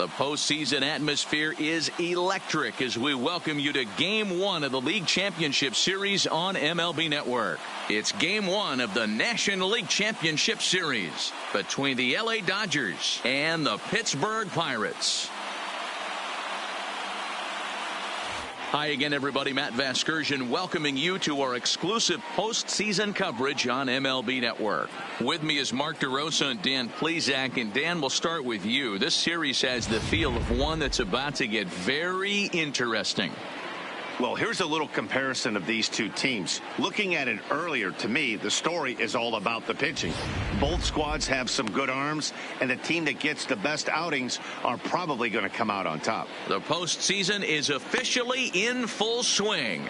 The postseason atmosphere is electric as we welcome you to Game 1 of the League Championship Series on MLB Network. It's Game 1 of the National League Championship Series between the LA Dodgers and the Pittsburgh Pirates. Hi again, everybody. Matt Vasgersian welcoming you to our exclusive postseason coverage on MLB Network. With me is Mark DeRosa and Dan Plesac. And Dan, we'll start with you. This series has the feel of one that's about to get very interesting. Well, here's a little comparison of these two teams. Looking at it earlier, to me, the story is all about the pitching. Both squads have some good arms, and the team that gets the best outings are probably going to come out on top. The postseason is officially in full swing.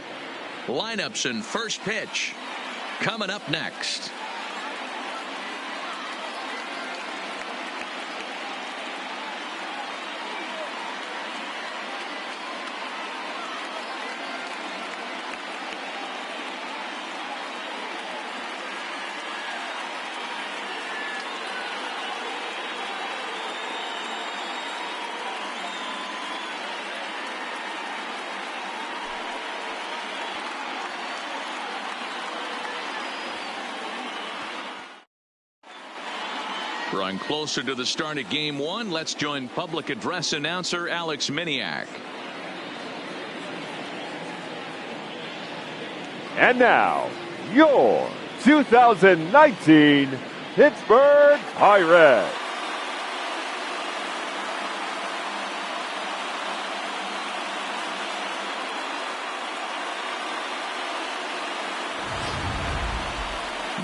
Lineups and first pitch coming up next. Drawing closer to the start of Game 1, let's join public address announcer Alex Miniak. And now, your 2019 Pittsburgh Pirates.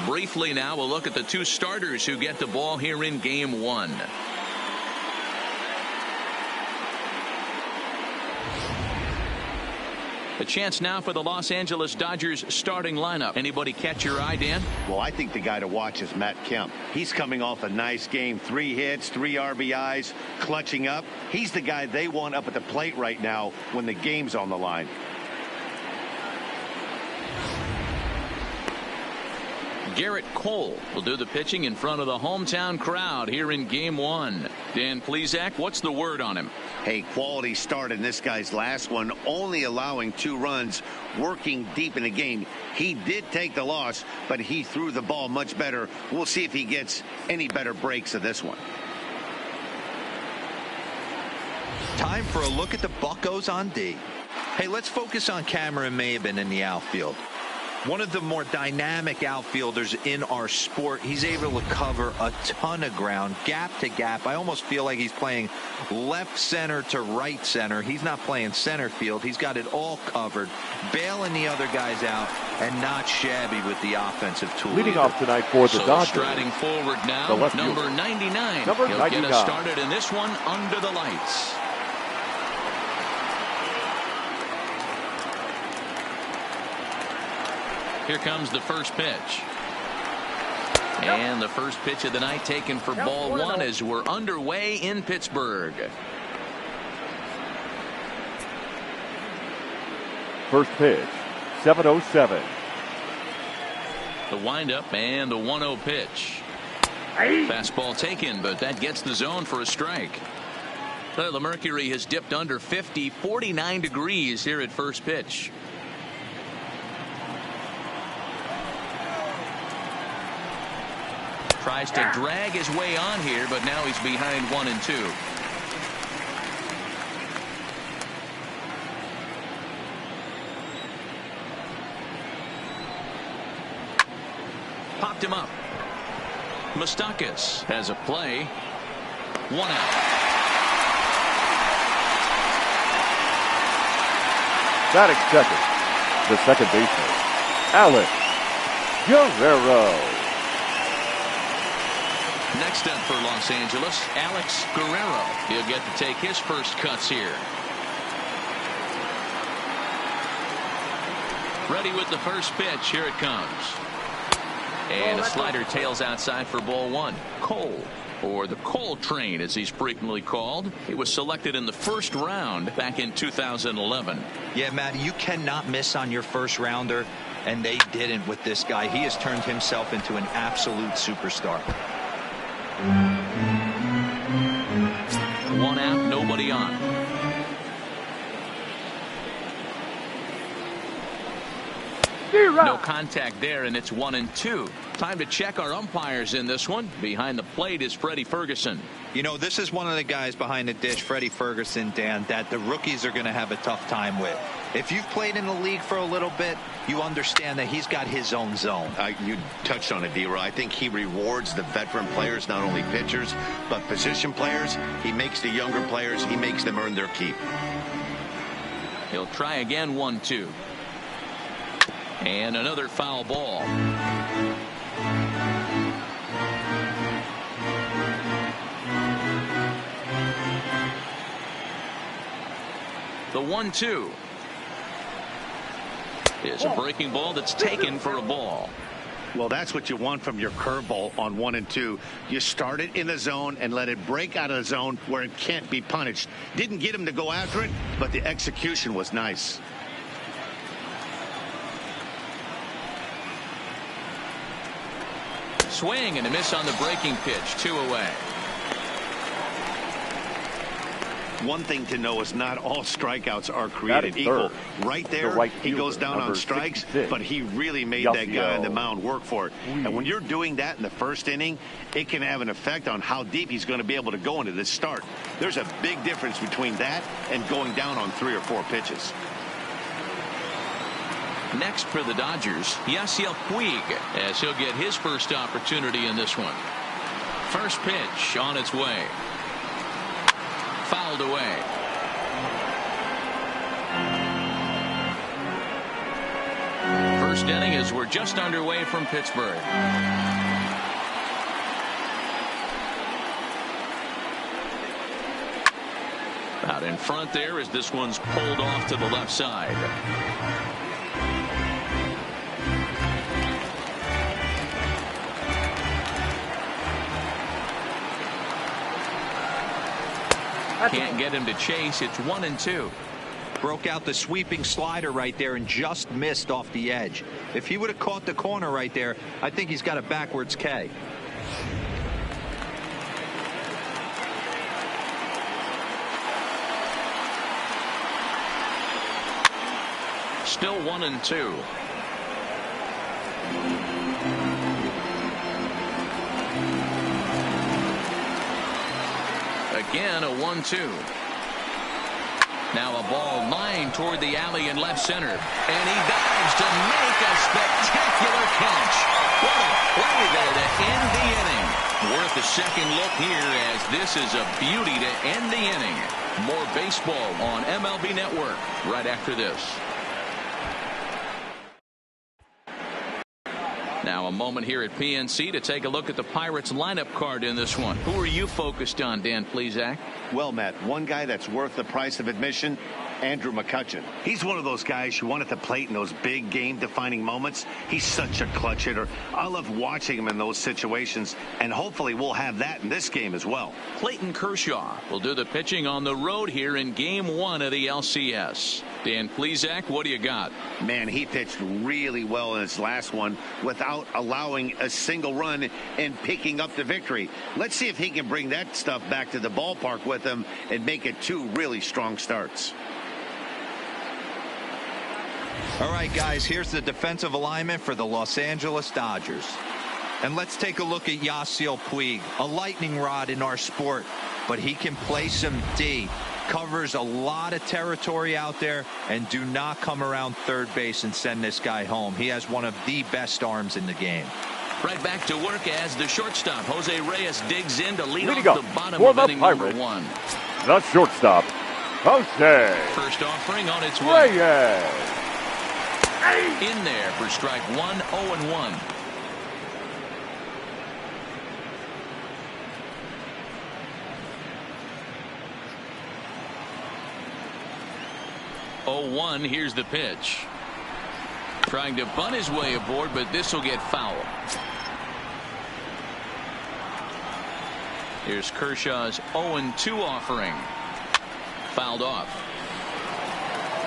Briefly now, we'll look at the two starters who get the ball here in Game 1. A chance now for the Los Angeles Dodgers starting lineup. Anybody catch your eye, Dan? Well, I think the guy to watch is Matt Kemp. He's coming off a nice game. 3 hits, 3 RBIs, clutching up. He's the guy they want up at the plate right now when the game's on the line. Garrett Cole will do the pitching in front of the hometown crowd here in Game 1. Dan Plesac, what's the word on him? Hey, quality start in this guy's last one, only allowing 2 runs, working deep in the game. He did take the loss, but he threw the ball much better. We'll see if he gets any better breaks of this one. Time for a look at the Buccos on D. Hey, let's focus on Cameron Maybin in the outfield. One of the more dynamic outfielders in our sport. He's able to cover a ton of ground, gap to gap. I almost feel like he's playing left center to right center. He's not playing center field. He's got it all covered, bailing the other guys out, and not shabby with the offensive tool. Leading off tonight for the Dodgers. Striding forward now, number 99. Number 99. He'll get us started in this one under the lights. Here comes the first pitch. And the first pitch of the night taken for ball 1 as we're underway in Pittsburgh. First pitch, 7:07. The windup and the 1-0 pitch. Fastball taken, but that gets the zone for a strike. Well, the mercury has dipped under 50, 49 degrees here at first pitch. Tries to drag his way on here, but now he's behind 1-2. Popped him up. Moustakas has a play. 1 out. Batting second, the second baseman, Alex Guerrero. Next up for Los Angeles, Alex Guerrero. He'll get to take his first cuts here. Ready with the first pitch. Here it comes. And a slider tails outside for ball 1. Cole, or the Cole train as he's frequently called. He was selected in the first round back in 2011. Yeah, Matt, you cannot miss on your first rounder, and they didn't with this guy. He has turned himself into an absolute superstar. 1 out, nobody on. No contact there, and it's 1-2. Time to check our umpires in this one. Behind the plate is Freddie Ferguson. You know, this is one of the guys behind the dish, Freddie Ferguson, Dan, that the rookies are going to have a tough time with. If you've played in the league for a little bit, you understand that he's got his own zone. You touched on it, D-Roy. I think he rewards the veteran players, not only pitchers, but position players. He makes the younger players, he makes them earn their keep. He'll try again, 1-2. And another foul ball. The 1-2 is a breaking ball that's taken for a ball. Well, that's what you want from your curveball on 1 and 2. You start it in the zone and let it break out of the zone where it can't be punished. Didn't get him to go after it, but the execution was nice. Swing and a miss on the breaking pitch. 2 away. One thing to know is not all strikeouts are created equal. Right there, he goes down on strikes, but he really made that guy on the mound work for it. And when you're doing that in the first inning, it can have an effect on how deep he's going to be able to go into this start. There's a big difference between that and going down on 3 or 4 pitches. Next for the Dodgers, Yasiel Puig, as he'll get his first opportunity in this one. First pitch on its way. Fouled away. First inning as we're just underway from Pittsburgh. Out in front there as this one's pulled off to the left side. Can't get him to chase. It's 1-2. Broke out the sweeping slider right there and just missed off the edge. If he would have caught the corner right there, I think he's got a backwards K. Still 1-2. Again, a 1-2. Now a ball lined toward the alley in left center. And he dives to make a spectacular catch. What a play there to end the inning. Worth a second look here as this is a beauty to end the inning. More baseball on MLB Network right after this. Now a moment here at PNC to take a look at the Pirates lineup card in this one. Who are you focused on, Dan Plesac? Well, Matt, one guy that's worth the price of admission, Andrew McCutchen. He's one of those guys you want at the plate in those big game-defining moments. He's such a clutch hitter. I love watching him in those situations, and hopefully we'll have that in this game as well. Clayton Kershaw will do the pitching on the road here in Game 1 of the LCS. Dan Plesac, what do you got? Man, he pitched really well in his last one without allowing a single run and picking up the victory. Let's see if he can bring that stuff back to the ballpark with him and make it 2 really strong starts. All right, guys, here's the defensive alignment for the Los Angeles Dodgers. And let's take a look at Yasiel Puig, a lightning rod in our sport, but he can play some D. Covers a lot of territory out there, and do not come around third base and send this guy home. He has one of the best arms in the game. Right back to work as the shortstop, Jose Reyes, digs in to lead off the bottom for of the inning Pirates, number 1. The shortstop, Jose First offering on its way. Reyes. In there for strike 1, 0-1. Here's the pitch. Trying to bunt his way aboard, but this will get foul. Here's Kershaw's 0-2 offering. Fouled off.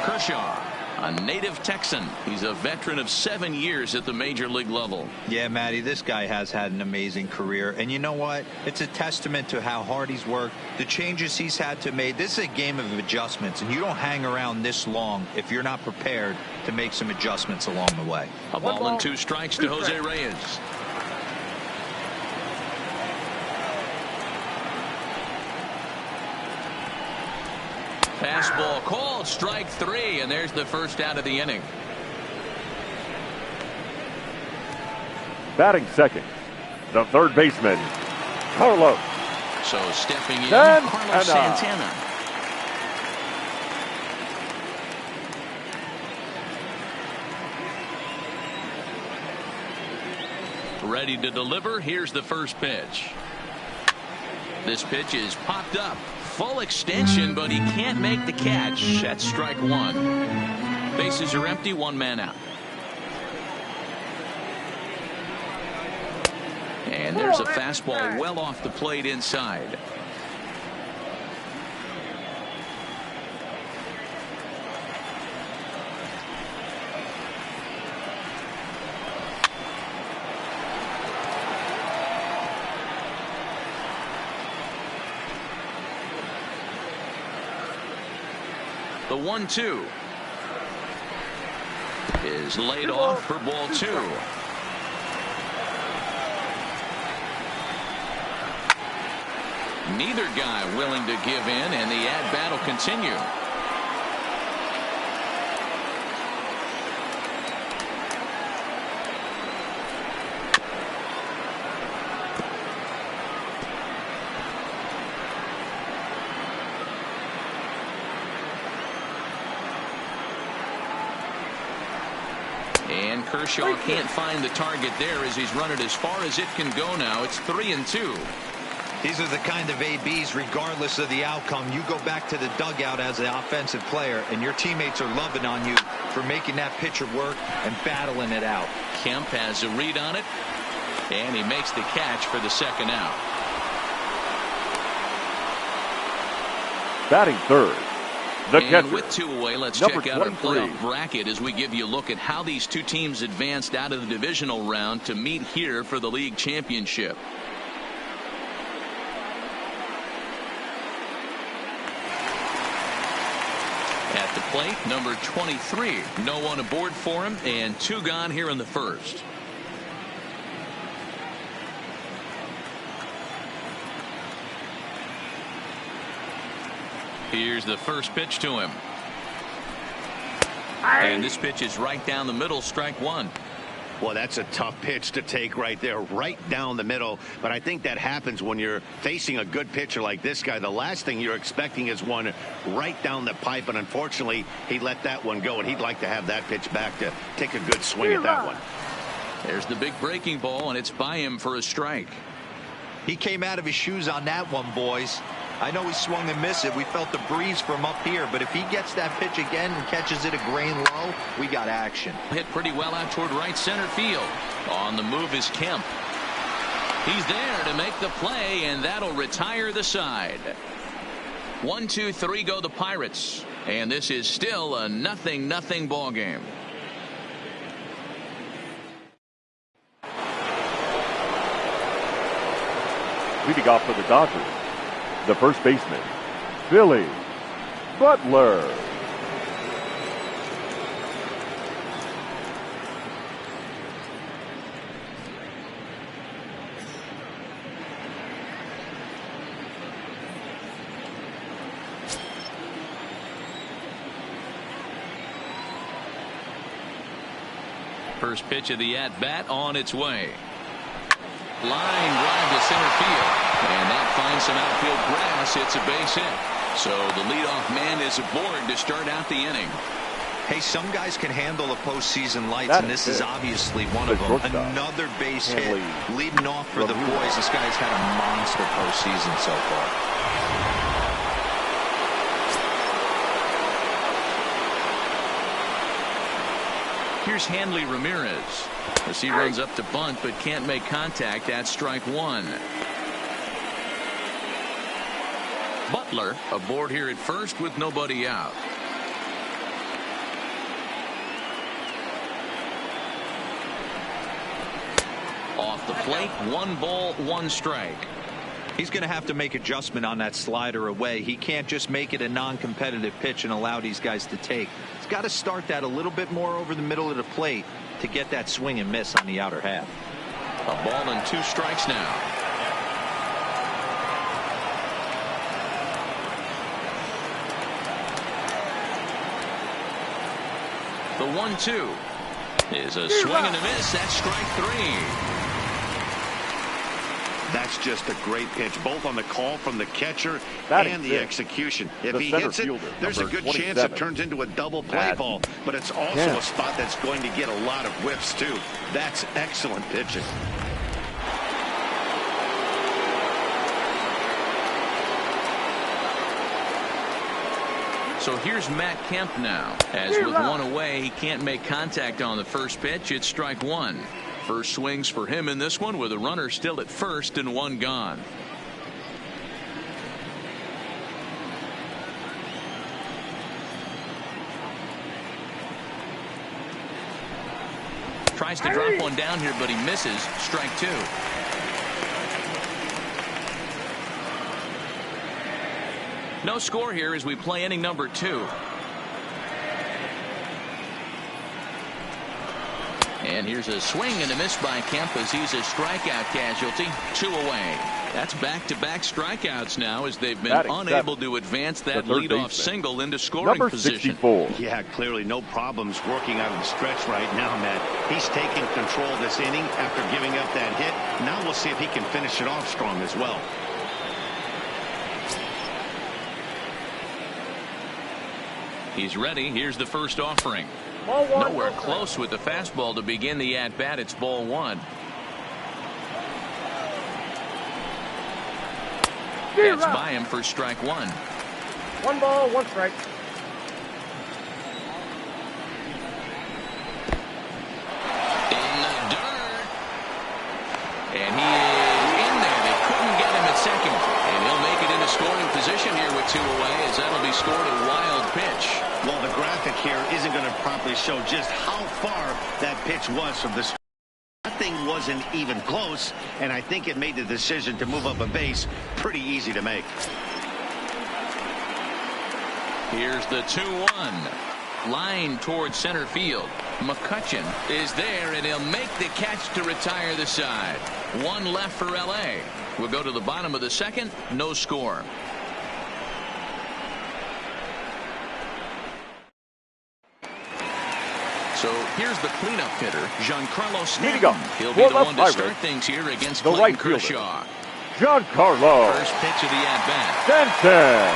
Kershaw A native Texan. He's a veteran of 7 years at the major league level. Yeah, Matty, this guy has had an amazing career. And you know what? It's a testament to how hard he's worked, the changes he's had to make. This is a game of adjustments, and you don't hang around this long if you're not prepared to make some adjustments along the way. A ball and 2 strikes to Jose Reyes. Fastball called, strike 3, and there's the first out of the inning. Batting second, the third baseman, Carlos. So stepping in, Santana. Carlos Santana. Ready to deliver. Here's the first pitch. This pitch is popped up. Full extension, but he can't make the catch. That's strike 1. Bases are empty, 1 man out. And there's a fastball well off the plate inside. The 1-2 is laid off for ball 2. Neither guy willing to give in, and the at-bat will continue. And Kershaw can't find the target there as he's run it as far as it can go now. It's 3-2. These are the kind of ABs, regardless of the outcome. You go back to the dugout as an offensive player, and your teammates are loving on you for making that pitcher work and battling it out. Kemp has a read on it, and he makes the catch for the second out. Batting third, the catcher. And with 2 away, let's Number check out our 23. playoff bracket as we give you a look at how these 2 teams advanced out of the divisional round to meet here for the league championship. At the plate, number 23. No one aboard for him, and 2 gone here in the first. Here's the first pitch to him. And this pitch is right down the middle, strike 1. Well, that's a tough pitch to take right there, right down the middle. But I think that happens when you're facing a good pitcher like this guy. The last thing you're expecting is one right down the pipe. And unfortunately, he let that one go. And he'd like to have that pitch back to take a good swing at that one. There's the big breaking ball, and it's by him for a strike. He came out of his shoes on that one, boys. I know he swung and missed it. We felt the breeze from up here, but if he gets that pitch again and catches it a grain low, we got action. Hit pretty well out toward right center field. On the move is Kemp. He's there to make the play, and that'll retire the side. 1, 2, 3 go the Pirates, and this is still a 0-0 ball game. Leading off for the Dodgers, the first baseman, Billy Butler. First pitch of the at-bat on its way. Line drive to center field, and that finds some outfield grass. It's a base hit. So the leadoff man is aboard to start out the inning. Hey, some guys can handle the postseason lights, and this is obviously one of them. Another base hit leading off for the boys. This guy's had a monster postseason so far. Here's Hanley Ramirez as he runs up to bunt but can't make contact at strike 1. Butler aboard here at first with nobody out. the plate. 1 ball, 1 strike. He's going to have to make adjustment on that slider away. He can't just make it a non-competitive pitch and allow these guys to take. He's got to start that a little bit more over the middle of the plate to get that swing and miss on the outer half. A ball and 2 strikes now. The 1-2 is a swing and a miss. That's strike 3. That's just a great pitch, both on the call from the catcher and the execution. If he hits it, there's a good chance it turns into a double play ball, but it's also a spot that's going to get a lot of whiffs, too. That's excellent pitching. So here's Matt Kemp now. As with 1 away, he can't make contact on the first pitch. It's strike 1. First swings for him in this one with a runner still at first and 1 gone. Tries to drop one down here, but he misses. Strike 2. No score here as we play inning number 2. And here's a swing and a miss by Kemp as he's a strikeout casualty. 2 away. That's back-to-back strikeouts now as they've been unable to advance that leadoff single into scoring position. Yeah, clearly no problems working out of the stretch right now, Matt. He's taking control of this inning after giving up that hit. Now we'll see if he can finish it off strong as well. He's ready. Here's the first offering. Nowhere close with the fastball to begin the at-bat. It's ball 1. That's by him for strike 1. 1 ball, 1 strike. In the dirt. And he is in there. They couldn't get him at second. And he'll make it into scoring position here with 2 away as that'll be scored a wild pitch. Well, the graphic here isn't going to properly show just how far that pitch was from the. That thing wasn't even close, and I think it made the decision to move up a base pretty easy to make. Here's the 2-1. Line towards center field. McCutchen is there, and he'll make the catch to retire the side. 1 left for L.A. We'll go to the bottom of the second. No score. So here's the cleanup hitter, Giancarlo Stanton. He'll be the one to start things here against Clayton Kershaw. Giancarlo. First pitch of the at-bat. Stanton.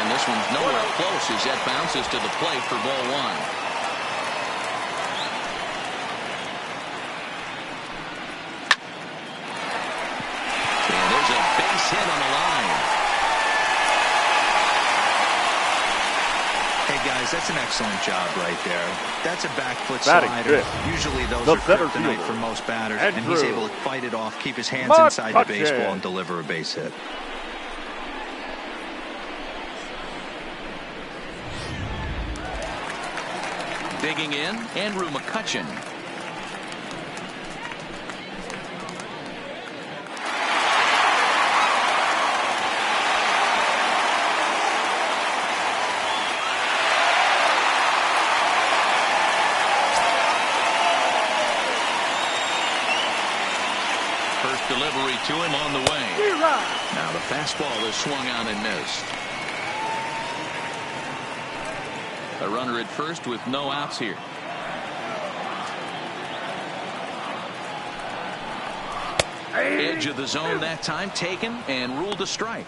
And this one's nowhere close as that bounces to the plate for ball 1. And there's a base hit on the line. Hey guys, that's an excellent job right there. That's a back foot slider. Usually those are kryptonite for most batters, and he's able to fight it off, keep his hands inside the baseball, and deliver a base hit. Digging in, Andrew McCutchen. First delivery to him on the way. Now the fastball is swung on and missed. A runner at first with no outs here. Edge of the zone that time taken and ruled a strike.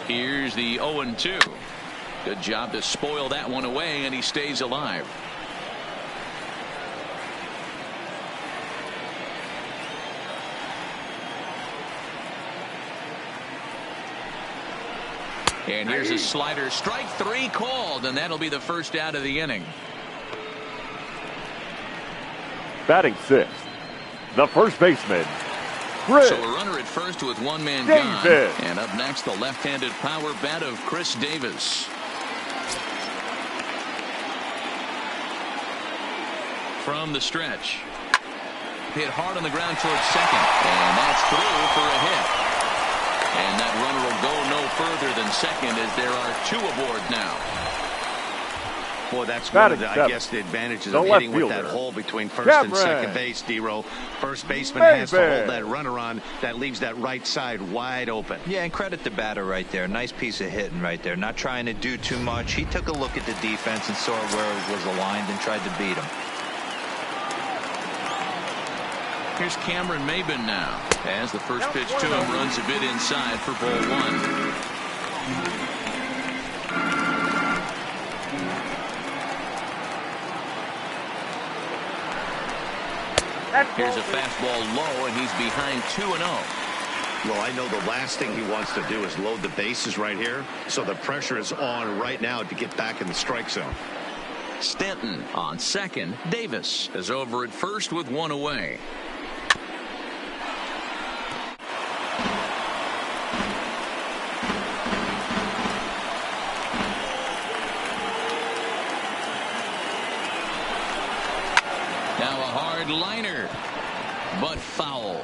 Here's the 0-2. Good job to spoil that one away, and he stays alive. And here's a slider. Strike 3 called, and that'll be the first out of the inning. Batting 6th, the first baseman, Chris So a runner at first with one man Davis. gone. And up next, the left-handed power bat of Chris Davis. From the stretch. Hit hard on the ground towards second. And that's through for a hit. And that runner will go no further than second as there are two aboard now. Boy, that's one of the, I guess, the advantages of hitting with that hole between first and second base, D-Row. First baseman has to hold that runner on. That leaves that right side wide open. Yeah, and credit the batter right there. Nice piece of hitting right there. Not trying to do too much. He took a look at the defense and saw where it was aligned and tried to beat him. Here's Cameron Maben now, as the first pitch to him runs a bit inside for ball one. Here's a fastball low, and he's behind 2-0. Well, I know the last thing he wants to do is load the bases right here, so the pressure is on right now to get back in the strike zone. Stanton on second. Davis is over at first with one away. Now a hard liner, but foul.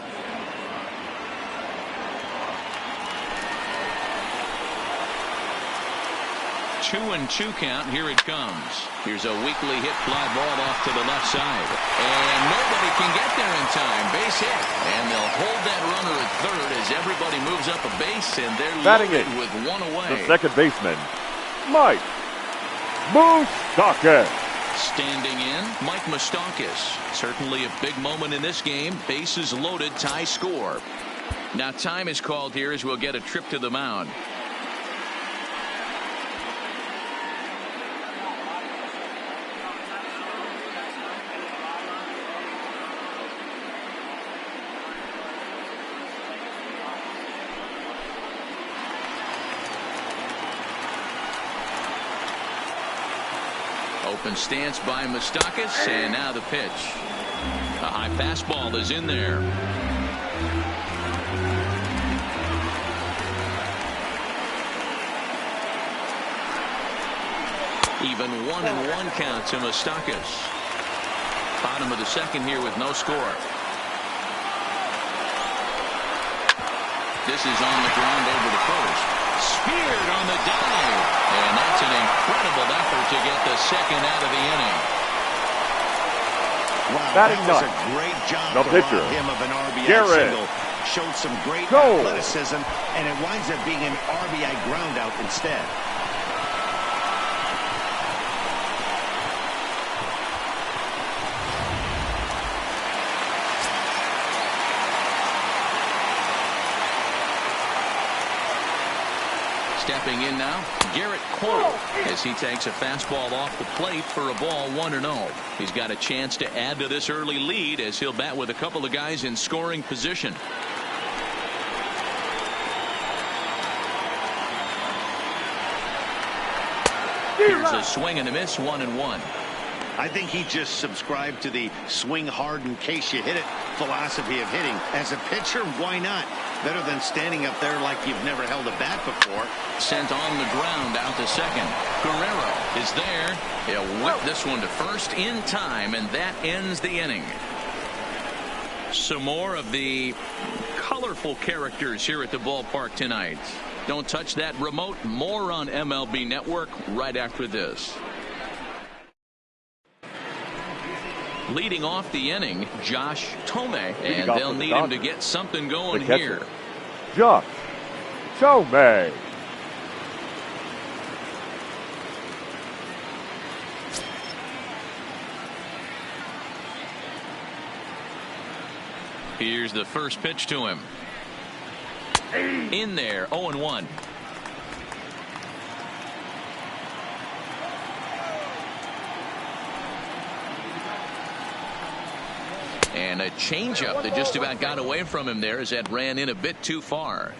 Two and two count. Here it comes. Here's a weakly hit fly ball off to the left side. And nobody can get there in time. Base hit. And they'll hold that runner at third as everybody moves up a base, and they're loaded with one away. The second baseman, Mike Moustakas. Standing in, Mike Moustakas. Certainly a big moment in this game. Bases loaded, tie score. Now time is called here as we'll get a trip to the mound. Open stance by Moustakas, and now the pitch. A high fastball is in there. Even 1-1 count to Moustakas. Bottom of the second here with no score. This is on the ground over to first. Speared on the dive. And that's an incredible effort to get the second out of the inning. Wow, that was a great job for him of an RBI single. Showed some great athleticism, and it winds up being an RBI ground out instead. Stepping in now, Garrett Cole, as he takes a fastball off the plate for a ball 1-0. He's got a chance to add to this early lead as he'll bat with a couple of guys in scoring position. Here's a swing and a miss, 1-1. I think he just subscribed to the swing hard in case you hit it philosophy of hitting. As a pitcher, why not? Better than standing up there like you've never held a bat before. Sent on the ground out to second. Guerrero is there. He'll whip this one to first in time, and that ends the inning. Some more of the colorful characters here at the ballpark tonight. Don't touch that remote. More on MLB Network right after this. Leading off the inning, Josh Thome, and they'll need him to get something going here. Josh Thome. Here's the first pitch to him. In there, 0-1. And a changeup that just about got away from him there as that ran in a bit too far.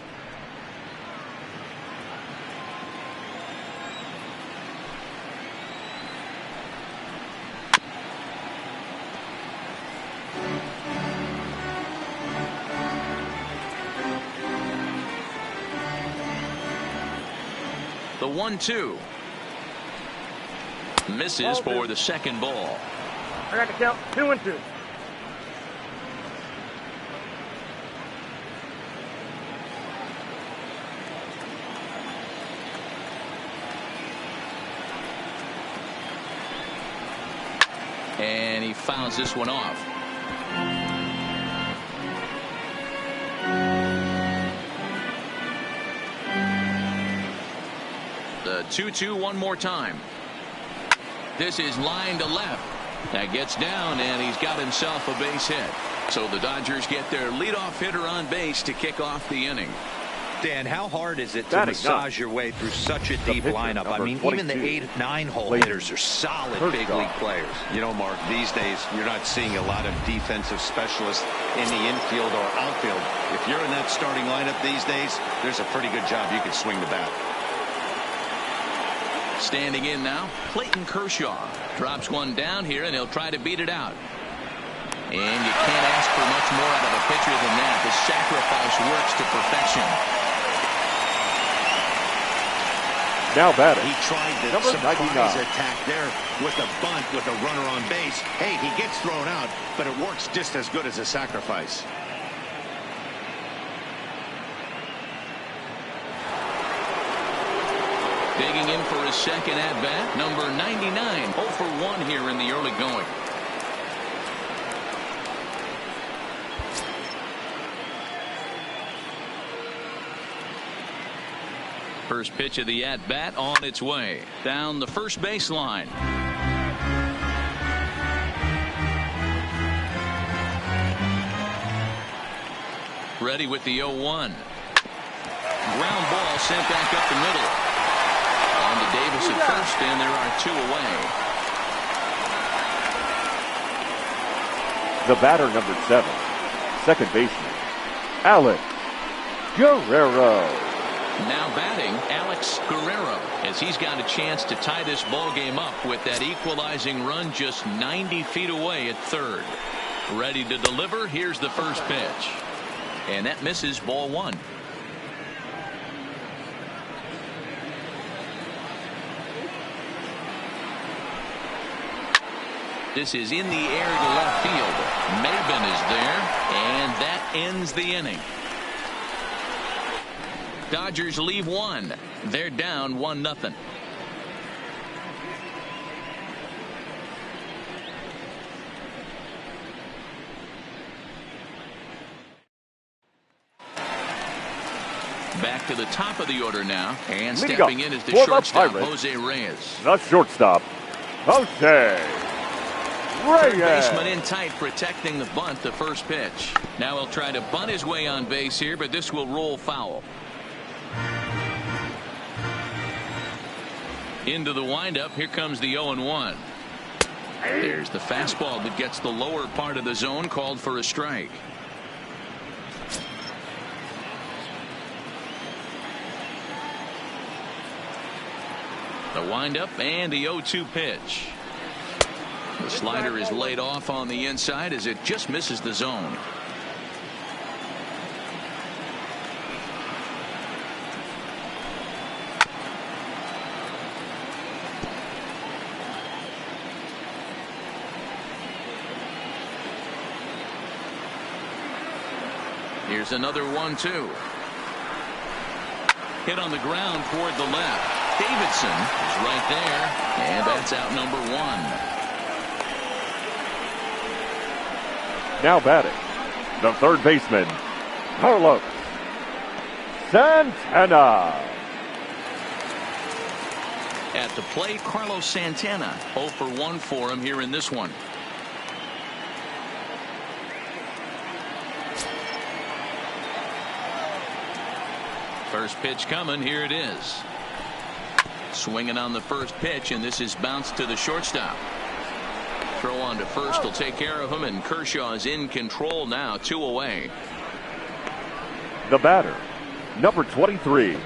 The 1-2. Misses for the second ball. I got the count. 2-2. And he fouls this one off. The 2-2 one more time. This is line to left. That gets down, and he's got himself a base hit. So the Dodgers get their leadoff hitter on base to kick off the inning. Dan, how hard is it to massage your way through such a deep lineup? I mean, even the 8-9 hole hitters are solid big league players. You know, Mark, these days you're not seeing a lot of defensive specialists in the infield or outfield. If you're in that starting lineup these days, there's a pretty good job you can swing the bat. Standing in now, Clayton Kershaw drops one down here, and he'll try to beat it out. And you can't ask for much more out of a pitcher than that. The sacrifice works to perfection. Now batting. He tried the Number surprise 99. attack there with a bunt with a runner on base. Hey, he gets thrown out, but it works just as good as a sacrifice. Digging in for his second at-bat, number 99, 0 for 1 here in the early going. First pitch of the at-bat on its way. Down the first baseline. Ready with the 0-1. Ground ball sent back up the middle. On to Davis at first, and there are 2 away. The batter, number 7, second baseman, Alex Guerrero. Now batting, Alex Guerrero, as he's got a chance to tie this ball game up with that equalizing run just 90 feet away at third. Ready to deliver. Here's the first pitch. And that misses, ball 1. This is in the air to left field. Maben is there, and that ends the inning. Dodgers leave 1. They're down 1-0. Back to the top of the order now, and stepping in is the shortstop, Jose Reyes. The shortstop, Jose Third Reyes. baseman in tight, protecting the bunt, the first pitch. Now he'll try to bunt his way on base here, but this will roll foul. Into the windup. Here comes the 0-1. There's the fastball that gets the lower part of the zone, called for a strike. The windup and the 0-2 pitch. The slider is laid off on the inside as it just misses the zone. Here's another 1-2. Hit on the ground toward the left. Davidson is right there, and that's out number 1. Now batting, the third baseman, Carlos Santana. At the plate, Carlos Santana. 0 for 1 for him here in this one. First pitch coming. Here it is. Swinging on the first pitch, and this is bounced to the shortstop. Throw on to first will take care of him, and Kershaw is in control now, 2 away. The batter, number 23.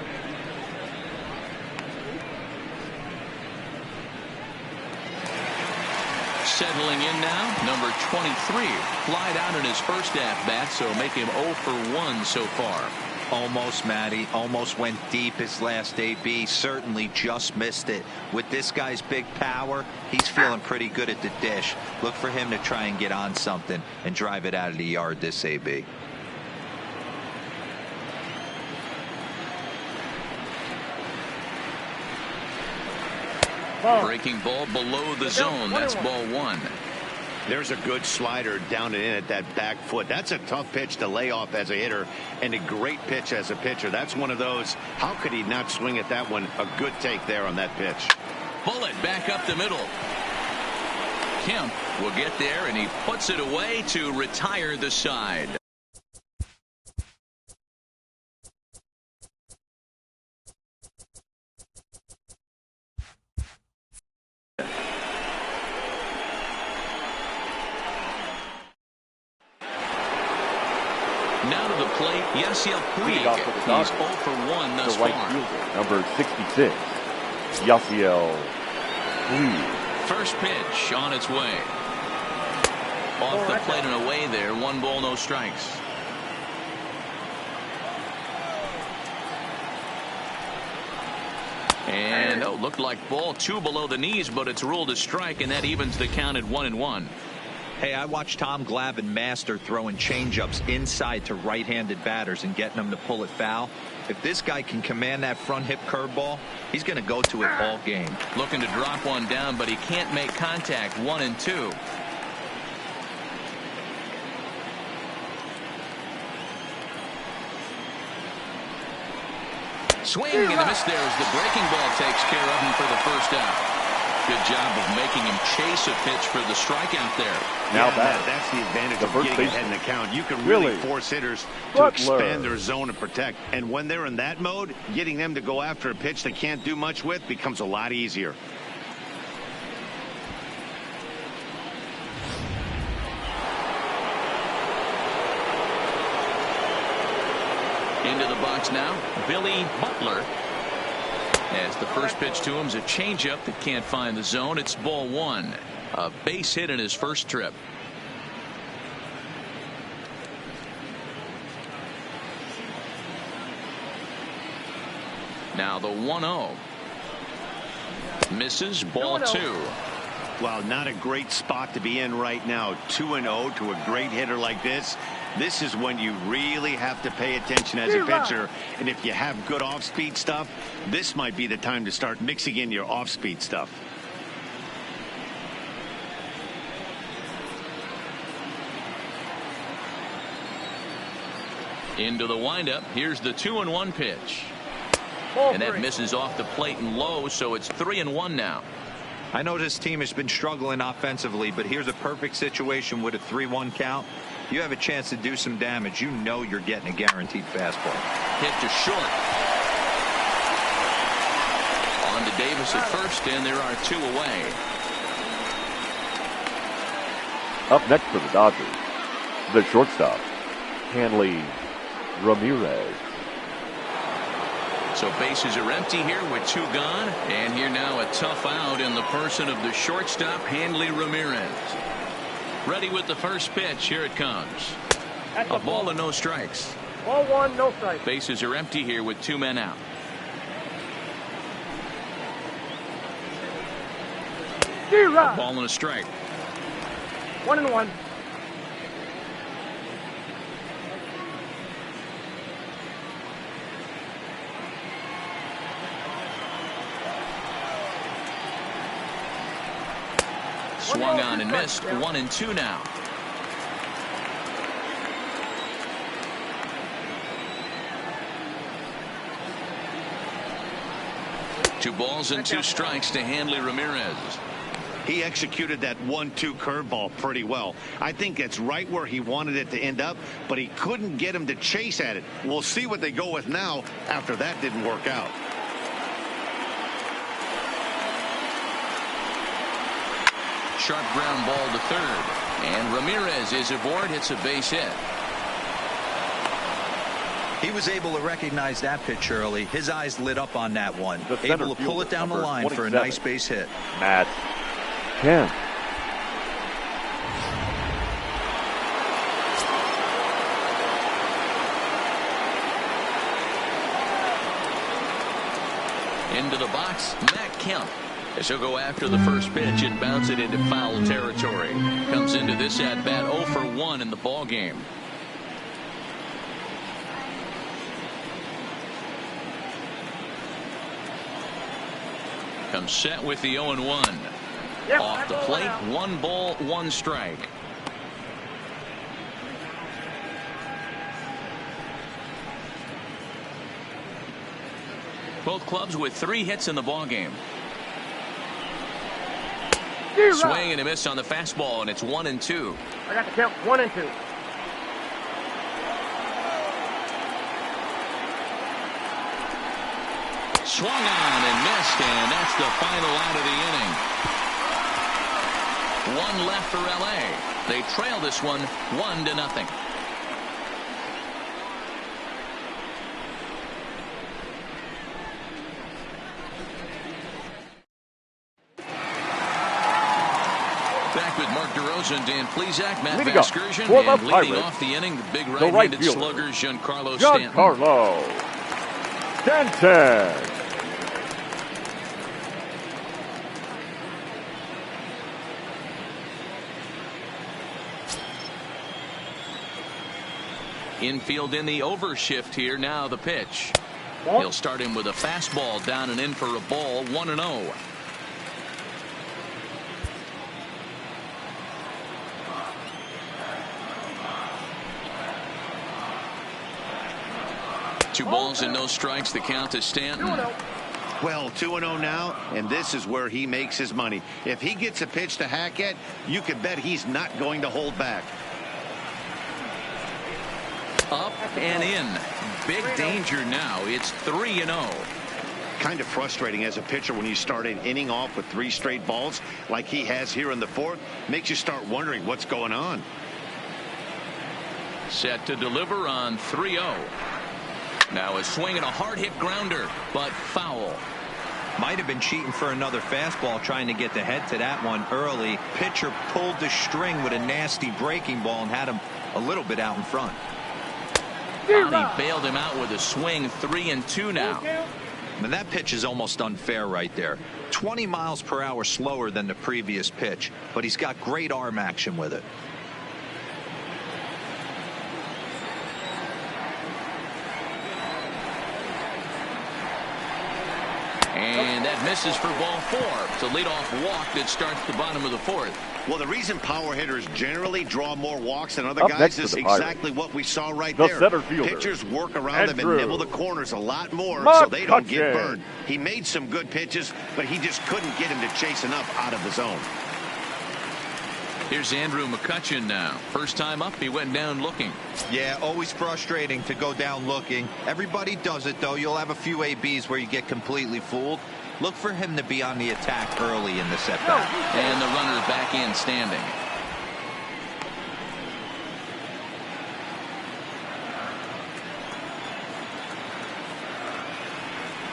Settling in now, number 23. Flied out in his first at-bat, so make him 0 for 1 so far. Almost, Matty. Almost went deep his last AB. Certainly just missed it. With this guy's big power, he's feeling pretty good at the dish. Look for him to try and get on something and drive it out of the yard this AB. Breaking ball below the zone. That's ball one. There's a good slider down and in at that back foot. That's a tough pitch to lay off as a hitter and a great pitch as a pitcher. That's one of those. How could he not swing at that one? A good take there on that pitch. Bullet back up the middle. Kemp will get there, and he puts it away to retire the side. Now to the plate, Yasiel Puig. He's 0 for 1 thus far. Right fielder, number 66, Yasiel Puig. First pitch on its way. Off the plate and away there. 1 ball, no strikes. And looked like ball 2 below the knees, but it's ruled a strike, and that evens the count at 1-1. Hey, I watched Tom Glavine master throwing changeups inside to right-handed batters and getting them to pull it foul. If this guy can command that front hip curveball, he's going to go to it all game. Looking to drop one down, but he can't make contact. 1-2. Swing and a miss there as the breaking ball takes care of him for the first out. Good job of making him chase a pitch for the strikeout there. Now that's the advantage of getting ahead in the count. You can really force hitters to expand their zone and protect. And when they're in that mode, getting them to go after a pitch they can't do much with becomes a lot easier. Into the box now, Billy Butler. As the first pitch to him is a changeup that can't find the zone. It's ball 1. A base hit in his first trip. Now the 1-0. Misses, ball 2. Well, not a great spot to be in right now. 2-0 to a great hitter like this. This is when you really have to pay attention as a pitcher. And if you have good off-speed stuff, this might be the time to start mixing in your off-speed stuff. Into the windup. Here's the 2-1 pitch. And that misses off the plate and low, so it's 3-1 now. I know this team has been struggling offensively, but here's a perfect situation with a 3-1 count. You have a chance to do some damage. You know you're getting a guaranteed fastball. Hit to short. On to Davis at first, and there are 2 away. Up next for the Dodgers, the shortstop, Hanley Ramirez. So bases are empty here with 2 gone. And here now a tough out in the person of the shortstop, Hanley Ramirez. Ready with the first pitch. Here it comes. A ball and no strikes. Ball 1, no strikes. Bases are empty here with 2 men out. A ball and a strike. 1-1. Swung on and missed. 1-2 now. Two balls and 2 strikes to Hanley Ramirez. He executed that 1-2 curveball pretty well. I think that's right where he wanted it to end up, but he couldn't get him to chase at it. We'll see what they go with now after that didn't work out. Sharp ground ball to third. And Ramirez is aboard. Hits a base hit. He was able to recognize that pitch early. His eyes lit up on that one. Able to pull it down the line for a nice base hit. Matt Kemp. Into the box, Matt Kemp. As he'll go after the first pitch and bounce it into foul territory. Comes into this at bat 0 for 1 in the ball game. Comes set with the 0-1. Yep, Off the plate, 1 ball, 1 strike. Both clubs with 3 hits in the ball game. Swing and a miss on the fastball, and it's 1-2. I got the count 1 and 2. Swung on and missed, and that's the final out of the inning. 1 left for LA. They trail this one 1-0. Back with Mark DeRosa and Dan Plesac, Matt Vasgersian, and leading off the inning, the big right-handed slugger, Giancarlo Stanton. Giancarlo Stanton. Infield in the overshift here. Now the pitch. He'll start him with a fastball down and in for a ball. 1-0. Two balls and no strikes. The count to Stanton. Well, 2-0 now, and this is where he makes his money. If he gets a pitch to Hackett, you can bet he's not going to hold back. Up and in. Big danger now. It's 3-0. Kind of frustrating as a pitcher when you start an inning off with 3 straight balls like he has here in the 4th. Makes you start wondering what's going on. Set to deliver on 3-0. Now a swing and a hard hit grounder, but foul. Might have been cheating for another fastball, trying to get the head to that one early. Pitcher pulled the string with a nasty breaking ball and had him a little bit out in front. Bonnie bailed him out with a swing. 3-2 now. And that pitch is almost unfair right there. 20 miles per hour slower than the previous pitch, but he's got great arm action with it. And that misses for ball 4. It's a leadoff walk that starts the bottom of the 4th. Well, the reason power hitters generally draw more walks than other guys is exactly what we saw right there. Center fielder, pitchers work around them and nibble the corners a lot more so they don't get burned. He made some good pitches, but he just couldn't get him to chase enough out of the zone. Here's Andrew McCutchen now. First time up, he went down looking. Yeah, always frustrating to go down looking. Everybody does it, though. You'll have a few ABs where you get completely fooled. Look for him to be on the attack early in the setback. And the runner back in standing.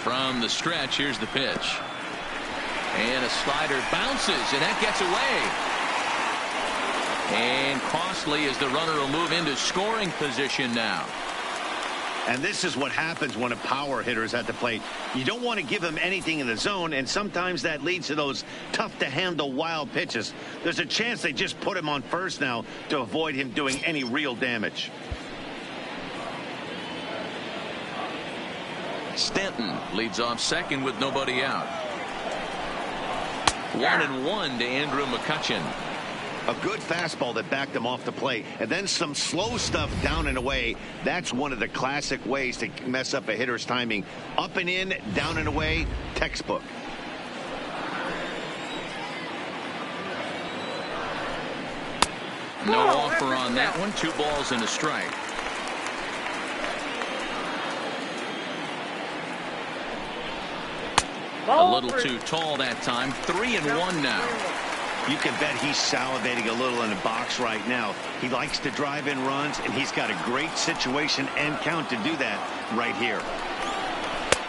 From the stretch, here's the pitch. And a slider bounces, and that gets away. And costly as the runner will move into scoring position now. And this is what happens when a power hitter is at the plate. You don't want to give him anything in the zone, and sometimes that leads to those tough-to-handle wild pitches. There's a chance they just put him on first now to avoid him doing any real damage. Stanton leads off second with nobody out. 1-1 to Andrew McCutchen. A good fastball that backed him off the plate, and then some slow stuff down and away. That's one of the classic ways to mess up a hitter's timing. Up and in, down and away, textbook. No offer on that one. 2 balls and a strike. A little too tall that time. 3-1 now. You can bet he's salivating a little in the box right now. He likes to drive in runs, and he's got a great situation and count to do that right here.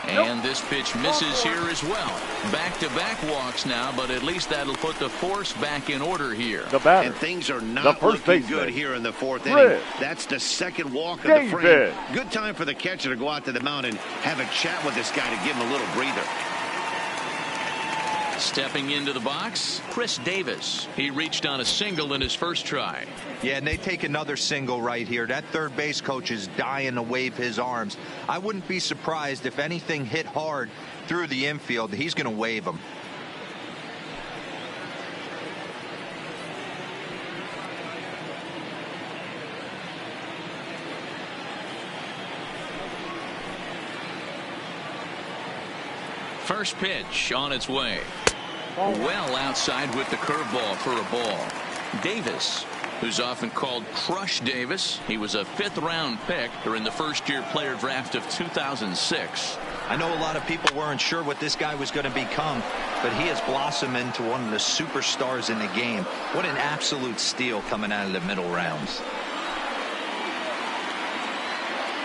And this pitch misses here as well. Back-to-back walks now, but at least that'll put the force back in order here. The batter, and things are not looking good here in the 4th inning. That's the second walk of the frame. Good time for the catcher to go out to the mound and have a chat with this guy to give him a little breather. Stepping into the box, Chris Davis. He reached on a single in his first try. Yeah, and they take another single right here. That third base coach is dying to wave his arms. I wouldn't be surprised if anything hit hard through the infield. He's going to wave them. First pitch on its way. Well outside with the curveball for a ball. Davis, who's often called Crush Davis. He was a 5th-round pick during the first-year player draft of 2006. I know a lot of people weren't sure what this guy was going to become, but he has blossomed into one of the superstars in the game. What an absolute steal coming out of the middle rounds.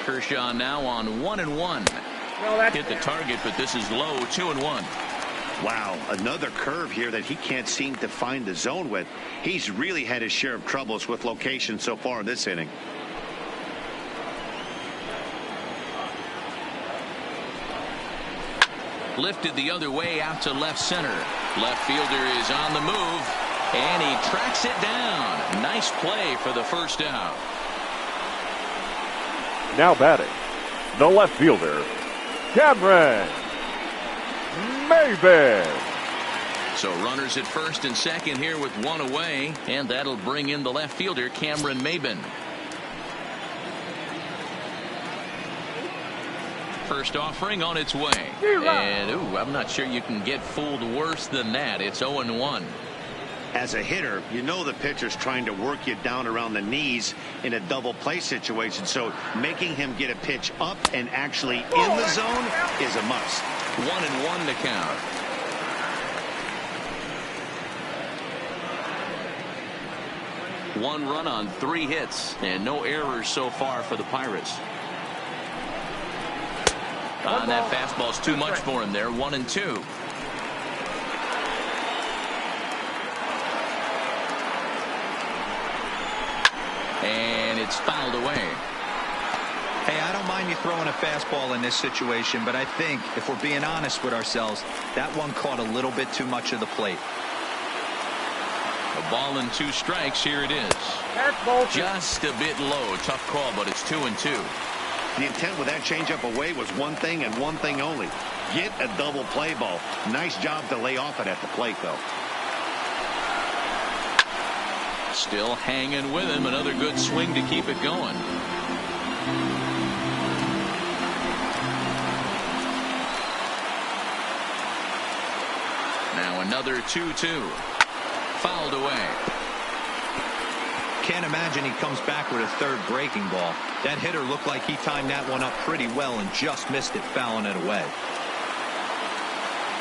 Kershaw now on 1-1. Hit the target, but this is low. 2-1. Wow, another curve here that he can't seem to find the zone with. He's really had his share of troubles with location so far in this inning. Lifted the other way out to left center. Left fielder is on the move, and he tracks it down. Nice play for the first out. Now batting, the left fielder, Cameron Maybin. So runners at first and second here with one away, and that'll bring in the left fielder, Cameron Maybin. First offering on its way. And, I'm not sure you can get fooled worse than that. It's 0-1. As a hitter, you know the pitcher's trying to work you down around the knees in a double play situation, so making him get a pitch up and actually in the zone is a must. 1-1 to count. One run on 3 hits and no errors so far for the Pirates. That fastball's too much for him there. 1-2. And it's fouled away. Hey, I don't mind you throwing a fastball in this situation, but I think if we're being honest with ourselves, that one caught a little bit too much of the plate. A ball and 2 strikes. Here it is. Just a bit low. Tough call, but it's 2-2. The intent with that changeup away was one thing and one thing only. Get a double play ball. Nice job to lay off it at the plate, though. Still hanging with him. Another good swing to keep it going. Now another 2-2. Fouled away. Can't imagine he comes back with a third breaking ball. That hitter looked like he timed that one up pretty well and just missed it, fouling it away.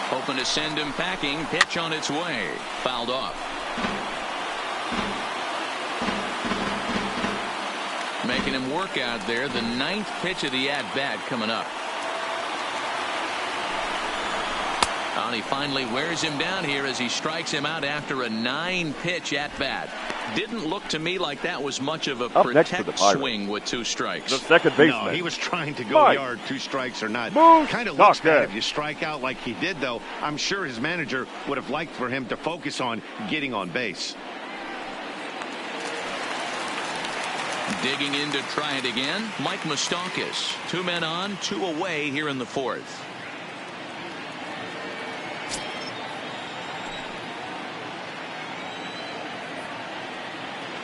Hoping to send him packing. Pitch on its way. Fouled off. Making him work out there. The 9th pitch of the at-bat coming up. And he finally wears him down here as he strikes him out after a 9-pitch at-bat. Didn't look to me like that was much of a protect swing with 2 strikes. The second baseman. No, he was trying to go yard, 2 strikes or not. Kind of looks bad if you strike out like he did, though. I'm sure his manager would have liked for him to focus on getting on base. Digging in to try it again, Mike Moustakas. 2 men on, 2 away here in the 4th.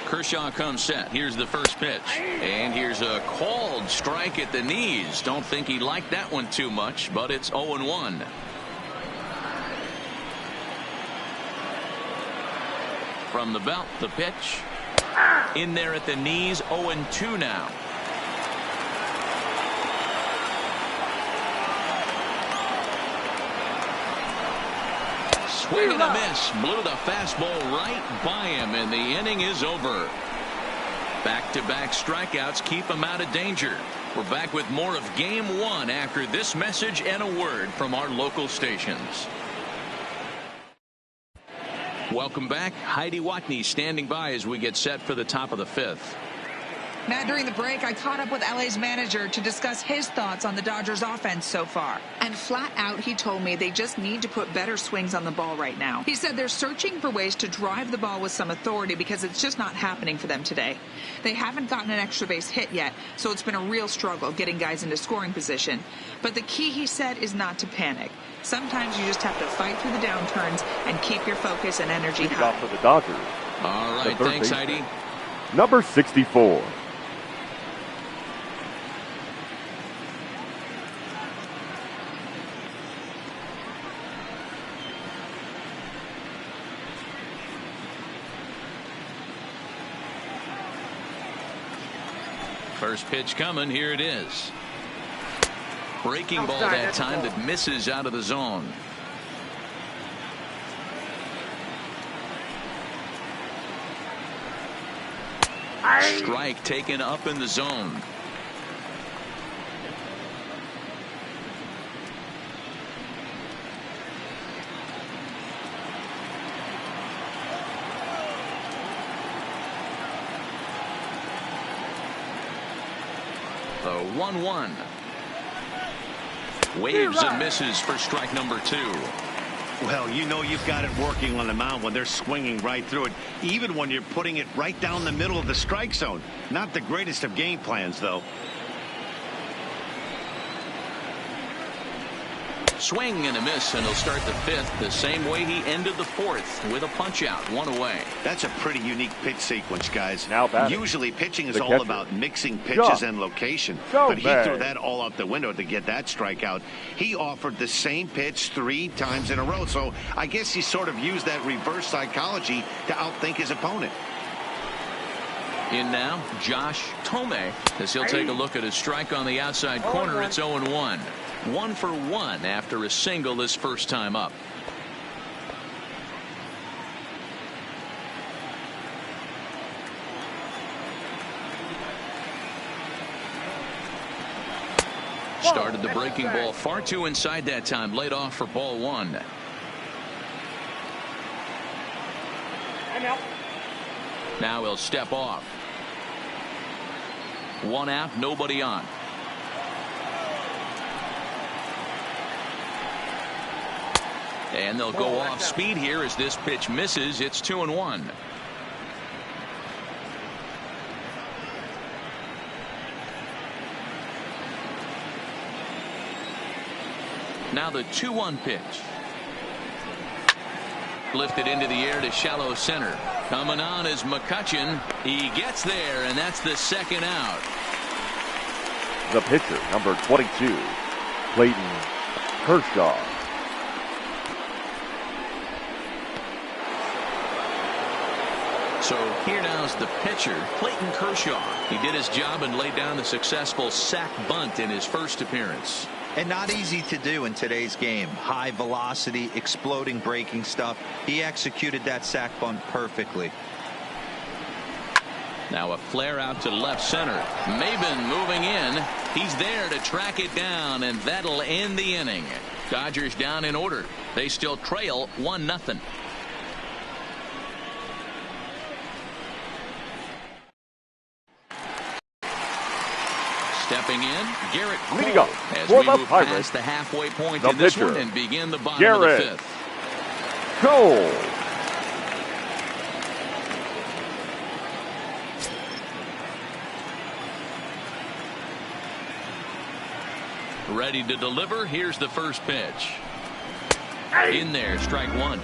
Kershaw comes set. Here's the first pitch. And here's a called strike at the knees. Don't think he liked that one too much, but it's 0-1. From the belt, the pitch. In there at the knees, 0-2 now. Swing and a miss. Blew the fastball right by him, and the inning is over. Back-to-back strikeouts keep him out of danger. We're back with more of Game 1 after this message and a word from our local stations. Welcome back. Heidi Watney standing by as we get set for the top of the 5th. Matt, during the break, I caught up with LA's manager to discuss his thoughts on the Dodgers offense so far. And flat out, he told me they just need to put better swings on the ball right now. He said they're searching for ways to drive the ball with some authority because it's just not happening for them today. They haven't gotten an extra base hit yet, so it's been a real struggle getting guys into scoring position. But the key, he said, is not to panic. Sometimes you just have to fight through the downturns and keep your focus and energy high. Off for the Dodgers. All right, thanks, Heidi. Number 64. First pitch coming. Here it is. Breaking ball that time that misses out of the zone. Strike taken up in the zone. The 1-1. Waves and misses for strike number 2. Well, you know you've got it working on the mound when they're swinging right through it, even when you're putting it right down the middle of the strike zone. Not the greatest of game plans, though. Swing and a miss, and he'll start the 5th the same way he ended the 4th with a punch out, 1 away. That's a pretty unique pitch sequence, guys. Now batting. Usually pitching is The all catcher. about mixing pitches and location. But he threw that all out the window to get that strikeout. He offered the same pitch 3 times in a row, so I guess he sort of used that reverse psychology to outthink his opponent. In now, Josh Tomei, as he'll take a look at his strike on the outside corner. It's 0-1. 1 for 1 after a single his first time up. Started the breaking ball far too inside that time. Laid off for ball 1. Now he'll step off. 1 out, nobody on. And they'll go off speed here as this pitch misses. It's 2-1. Now the 2-1 pitch. Lifted into the air to shallow center. Coming on is McCutchen. He gets there, and that's the second out. The pitcher, number 22, Clayton Kershaw. So here now's the pitcher, Clayton Kershaw. He did his job and laid down the successful sac bunt in his first appearance. And not easy to do in today's game. High velocity, exploding breaking stuff. He executed that sac bunt perfectly. Now a flare out to left center. Maben moving in. He's there to track it down, and that'll end the inning. Dodgers down in order. They still trail 1-0. Stepping in, Garrett Leading Cole, up as for we the move Pirates, past the halfway point the in this pitcher, one and begin the bottom Garrett of the 5th. Cole. Ready to deliver. Here's the first pitch. In there, strike 1.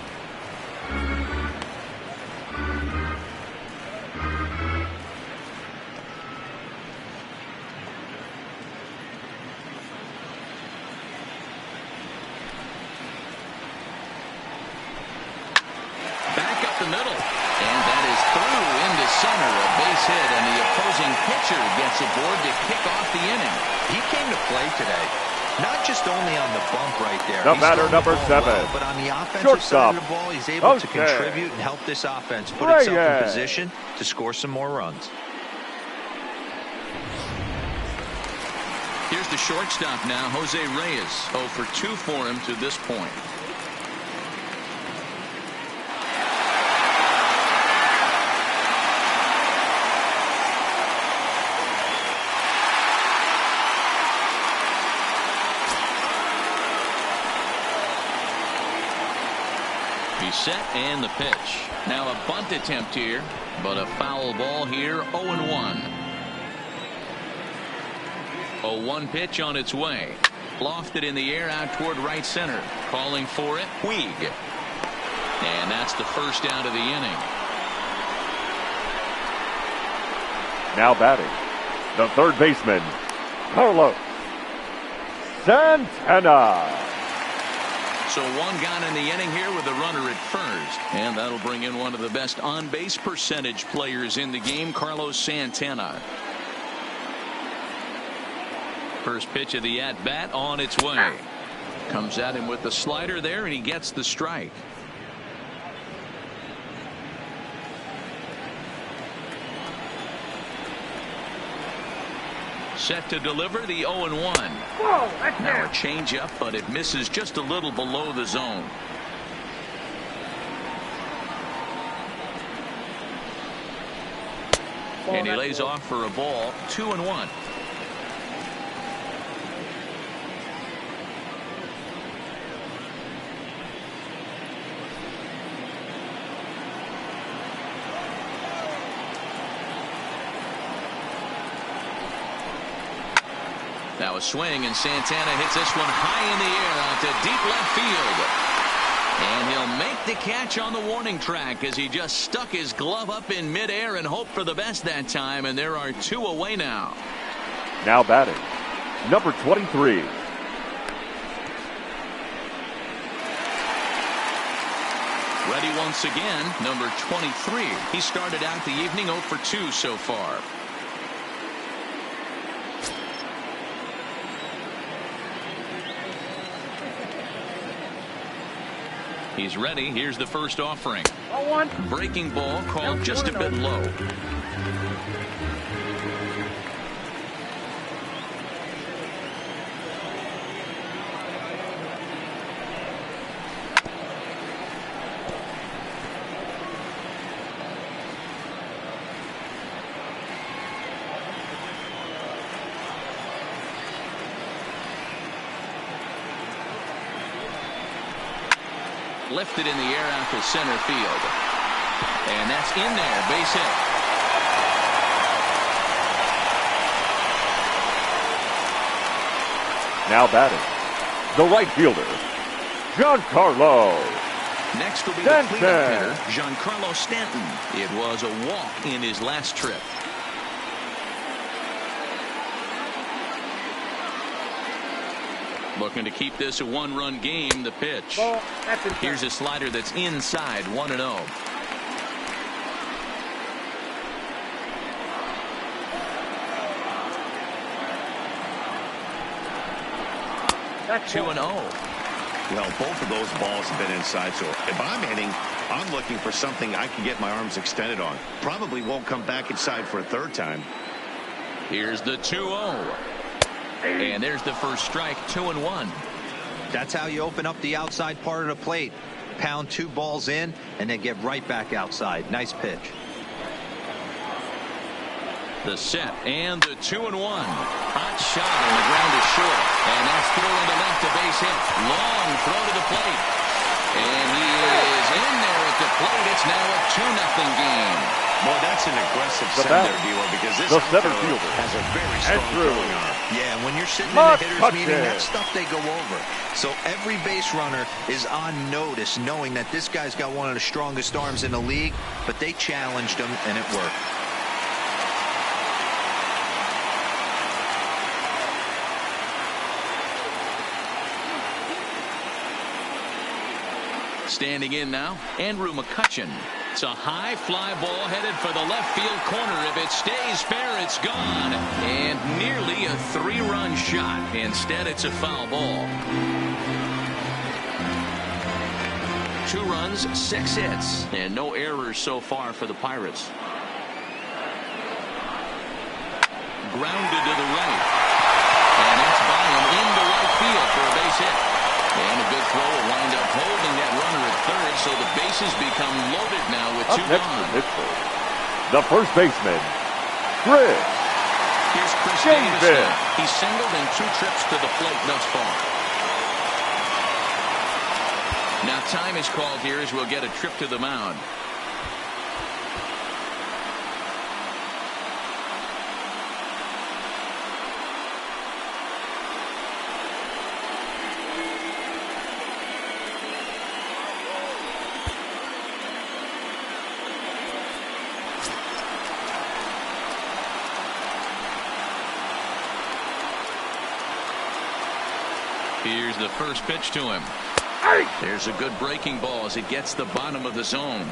Back up the middle, and that is through into center, a base hit, and the opposing pitcher gets aboard to kick off the inning. He came to play today. Not just only on the bump right there. The He's batter, throwing the number ball 7. well, but on the offensive Shortstop, side of the ball, he's able to okay, contribute and help this offense put itself in position to score some more runs. Here's the shortstop now, Jose Reyes. 0 for 2 for him to this point. He's set and the pitch. Now a bunt attempt here, but a foul ball here. 0-1. 0-1 pitch on its way. Lofted in the air out toward right center. Calling for it, Puig. And that's the first out of the inning. Now batting, the third baseman, Carlos Santana. So one gone in the inning here with the runner at first. And that'll bring in one of the best on-base percentage players in the game, Carlos Santana. First pitch of the at-bat on its way. Comes at him with the slider there, and he gets the strike. Set to deliver the 0-1. Whoa, that's Now a it. changeup, but it misses just a little below the zone. And he lays off for a ball. 2-1. Now a swing, and Santana hits this one high in the air out to deep left field. And he'll make the catch on the warning track as he just stuck his glove up in midair and hoped for the best that time. And there are two away now. Now batting, number 23. Ready once again, number 23. He started out the evening 0 for 2 so far. He's ready. Here's the first offering. 0-1. Breaking ball called just a bit low. Lifted in the air out to center field. And that's in there. Base hit. Now batting, the right fielder, Giancarlo Next will be the Stanton. cleanup hitter, Giancarlo Stanton. It was a walk in his last trip. Looking to keep this a one-run game. The pitch. Ball, that's it. Here's a slider that's inside. 1-0. That's 2-0. Well, both of those balls have been inside, so if I'm hitting, I'm looking for something I can get my arms extended on. Probably won't come back inside for a third time. Here's the 2-0. And there's the first strike. 2-1. That's how you open up the outside part of the plate. Pound two balls in and then get right back outside. Nice pitch. The set and the 2-1. Hot shot, and the ground is short. And that's thrown to left, a base hit. Long throw to the plate. And he is in there at the plate. It's now a 2-0 game. Boy, that's an aggressive The send bat, there, D'Lo, because this the center outfielder fielder, has a very strong Andrew. throwing arm. Yeah, and when you're sitting in Mark the hitter's Hudson. meeting, that stuff they go over. So every base runner is on notice, knowing that this guy's got one of the strongest arms in the league, but they challenged him, and it worked. Standing in now, Andrew McCutchen. It's a high fly ball headed for the left field corner. If it stays fair, it's gone. And nearly a 3-run shot. Instead, it's a foul ball. 2 runs, 6 hits, and no errors so far for the Pirates. Grounded to the right. And that's by him into right field for a base hit. And a good throw will wind up holding that runner at third, so the bases become loaded now with Up 2 next for gone. Pittsburgh, the first baseman, Chris Here's Chris Davis. Davis. He's singled in 2 trips to the plate thus far. Now time is called here as we'll get a trip to the mound. Here's the first pitch to him. There's a good breaking ball as it gets the bottom of the zone.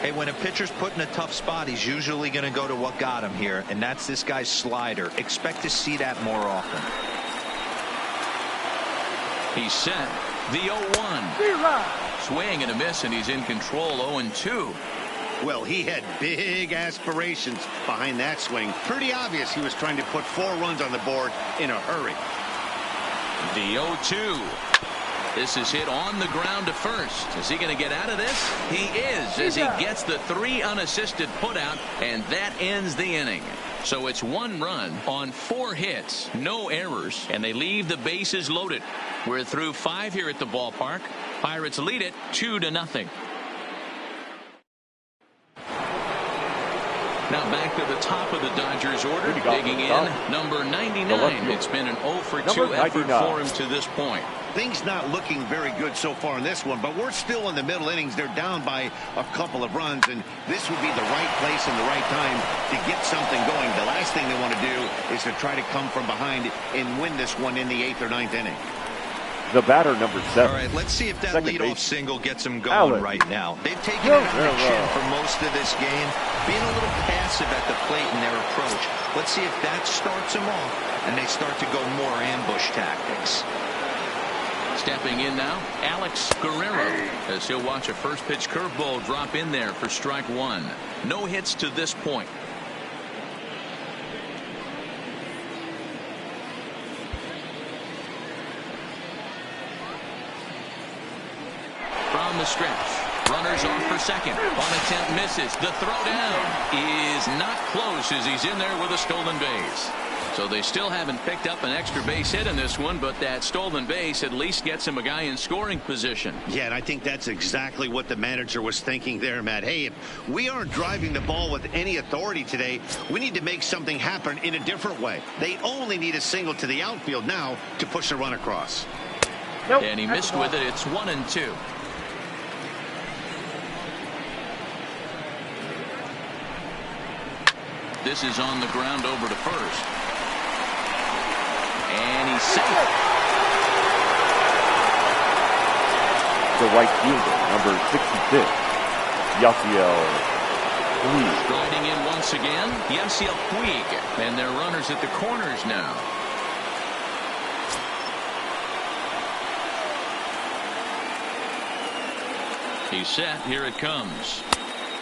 Hey, when a pitcher's put in a tough spot, he's usually going to go to what got him here, and that's this guy's slider. Expect to see that more often. He's set. The 0-1. Swing and a miss, and he's in control. 0-2. Well, he had big aspirations behind that swing. Pretty obvious he was trying to put 4 runs on the board in a hurry. The 0-2. This is hit on the ground to first. Is he going to get out of this? He is, as he gets the 3 unassisted putout, and that ends the inning. So it's 1 run on 4 hits, no errors, and they leave the bases loaded. We're through 5 here at the ballpark. Pirates lead it 2-0. Now back to the top of the Dodgers order, digging in, number 99. It's been an 0-for-2 effort for him to this point. Things not looking very good so far in this one, but we're still in the middle innings. They're down by a couple of runs, and this would be the right place and the right time to get something going. The last thing they want to do is to try to come from behind and win this one in the 8th or 9th inning. The batter, number 7. All right, let's see if that leadoff single gets him going right now. They've taken it on the chin for most of this game, being a little passive at the plate in their approach. Let's see if that starts them off, and they start to go more ambush tactics. Stepping in now, Alex Guerrero, as he'll watch a first pitch curveball drop in there for strike 1. No hits to this point. From the stretch, runners off for second. On attempt misses. The throw down is not close as he's in there with a stolen base. So they still haven't picked up an extra base hit in this one, but that stolen base at least gets him a guy in scoring position. Yeah, and I think that's exactly what the manager was thinking there, Matt. Hey, if we aren't driving the ball with any authority today, we need to make something happen in a different way. They only need a single to the outfield now to push a run across. And he missed with it. It's 1-2. This is on the ground over to first. And he's safe. The right fielder, number 66, Yasiel Puig. Striding in once again, Yasiel Puig. And they're runners at the corners now. He's set. Here it comes.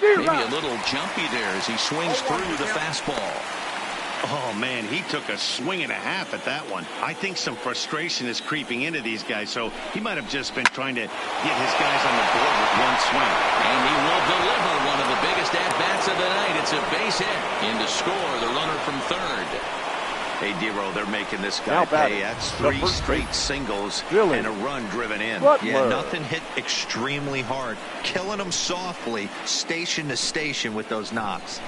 Maybe a little jumpy there as he swings through the fastball. Oh, man, he took a swing and a half at that one. I think some frustration is creeping into these guys, so he might have just been trying to get his guys on the board with one swing. And he will deliver one of the biggest at-bats of the night. It's a base hit. In to score, the runner from third. Hey, D-Row, they're making this guy pay. That's 3 straight singles and a run driven in. Yeah, nothing hit extremely hard. Killing them softly, station to station with those knocks.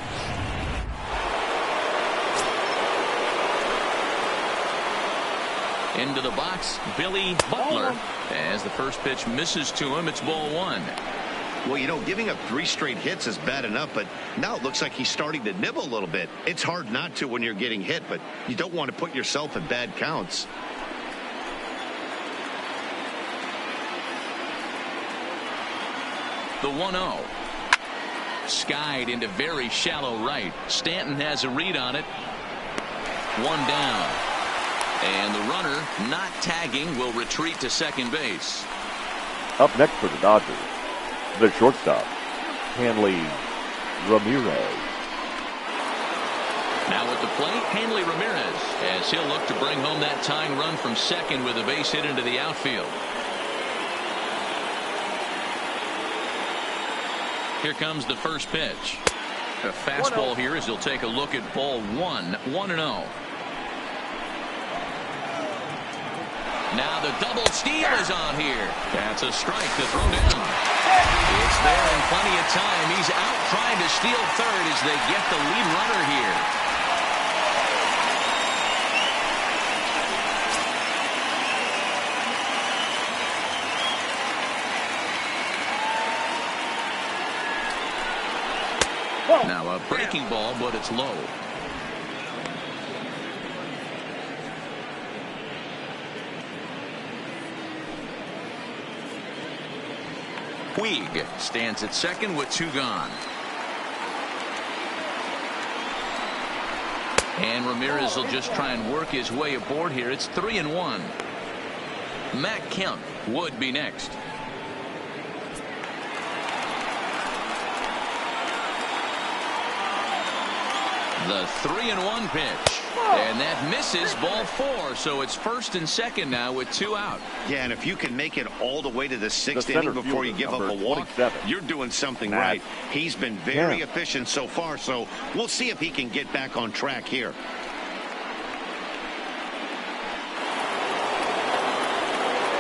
Into the box, Billy Butler. As the first pitch misses to him, it's ball 1. Well, you know, giving up 3 straight hits is bad enough, but now it looks like he's starting to nibble a little bit. It's hard not to when you're getting hit, but you don't want to put yourself in bad counts. The 1-0. Skied into very shallow right. Stanton has a read on it. 1 down. And the runner, not tagging, will retreat to second base. Up next for the Dodgers, the shortstop, Hanley Ramirez. Now at the plate, Hanley Ramirez, as he'll look to bring home that tying run from second with a base hit into the outfield. Here comes the first pitch. A fastball here as he'll take a look at ball 1. 1-0. Now the double steal is on here. That's a strike to throw down. It's there in plenty of time. He's out trying to steal third as they get the lead runner here. Now a breaking ball, but it's low. Puig stands at second with 2 gone. And Ramirez will just try and work his way aboard here. It's 3-1. Matt Kemp would be next. The 3-1 pitch. And that misses, ball 4. So it's first and second now with 2 out. Yeah, and if you can make it all the way to the 6th inning before you give up a walk, you're doing something right. He's been very efficient so far, so we'll see if he can get back on track here.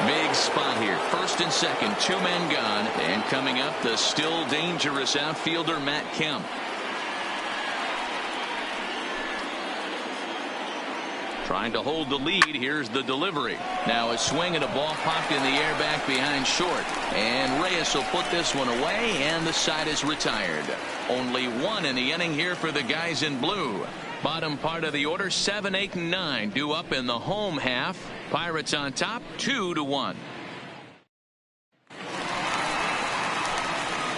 Big spot here. First and second, 2 men gone. And coming up, the still dangerous outfielder, Matt Kemp. Trying to hold the lead. Here's the delivery. Now a swing and a ball popped in the air back behind short. And Reyes will put this one away, and the side is retired. Only 1 in the inning here for the guys in blue. Bottom part of the order, 7, 8, and 9 due up in the home half. Pirates on top, 2-1.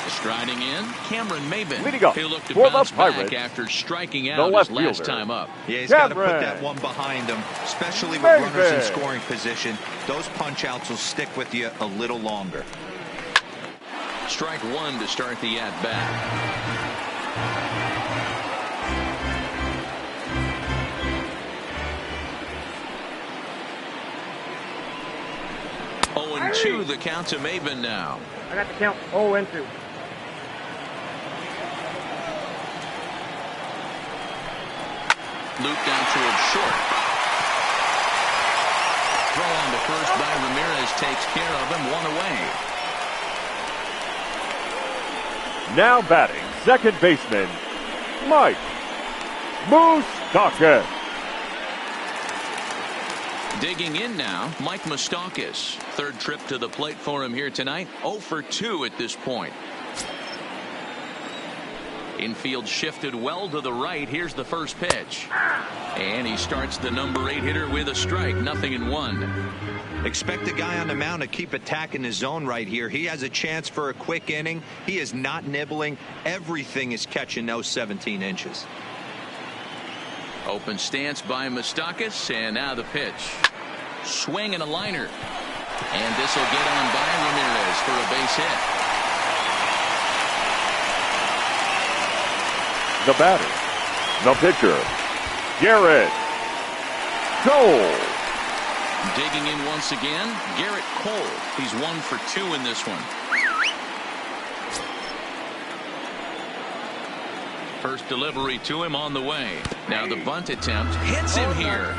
Striding in, Cameron Maybin. He'll look to bounce back after striking out his last time up. Yeah, he's got to put that one behind him, especially with runners in scoring position. Those punch-outs will stick with you a little longer. Strike 1 to start the at-bat. Oh, 2 the count to Maybin now. I got the count 0-2. Loop down towards short. Throw on to first by Ramirez takes care of him, 1 away. Now batting, second baseman, Mike Moustakas. Digging in now, Mike Moustakas. Third trip to the plate for him here tonight. 0 for 2 at this point. Infield shifted well to the right. Here's the first pitch. And he starts the number 8 hitter with a strike. 0-1. Expect the guy on the mound to keep attacking his zone right here. He has a chance for a quick inning. He is not nibbling. Everything is catching those 17 inches. Open stance by Moustakas, and now the pitch. Swing and a liner. And this will get on by Ramirez for a base hit. The batter, the pitcher, Garrett Cole. Digging in once again, Garrett Cole. He's 1 for 2 in this one. First delivery to him on the way. Now the bunt attempt hits him here.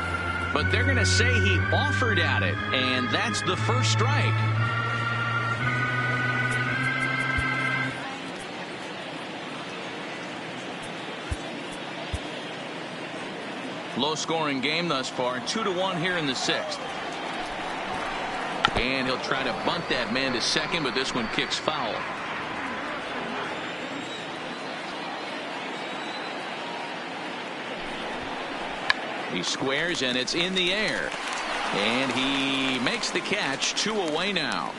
But they're going to say he offered at it, and that's the first strike. Low-scoring game thus far, 2-1 here in the 6th. And he'll try to bunt that man to second, but this one kicks foul. He squares, and it's in the air. And he makes the catch. 2 away now.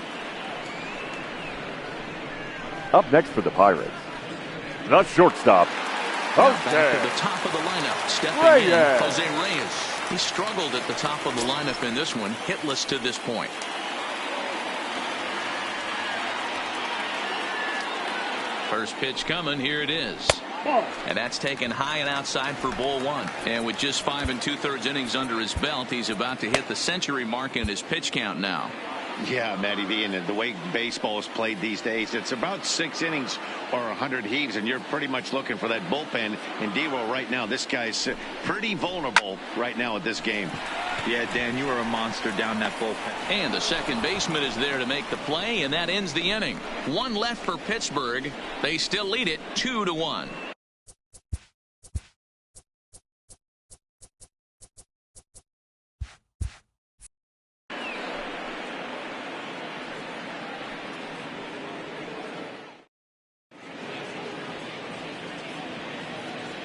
Up next for the Pirates, the shortstop, Back to the top of the lineup. Stepping in, Jose Reyes. He struggled at the top of the lineup in this one. Hitless to this point. First pitch coming. Here it is. And that's taken high and outside for ball 1. And with just 5 2/3 innings under his belt, he's about to hit the century mark in his pitch count now. Yeah, Matty V, and the way baseball is played these days, it's about 6 innings or 100 heaves, and you're pretty much looking for that bullpen. And D-Roll right now, this guy's pretty vulnerable right now at this game. Yeah, Dan, you are a monster down that bullpen. And the second baseman is there to make the play, and that ends the inning. 1 left for Pittsburgh. They still lead it 2-1.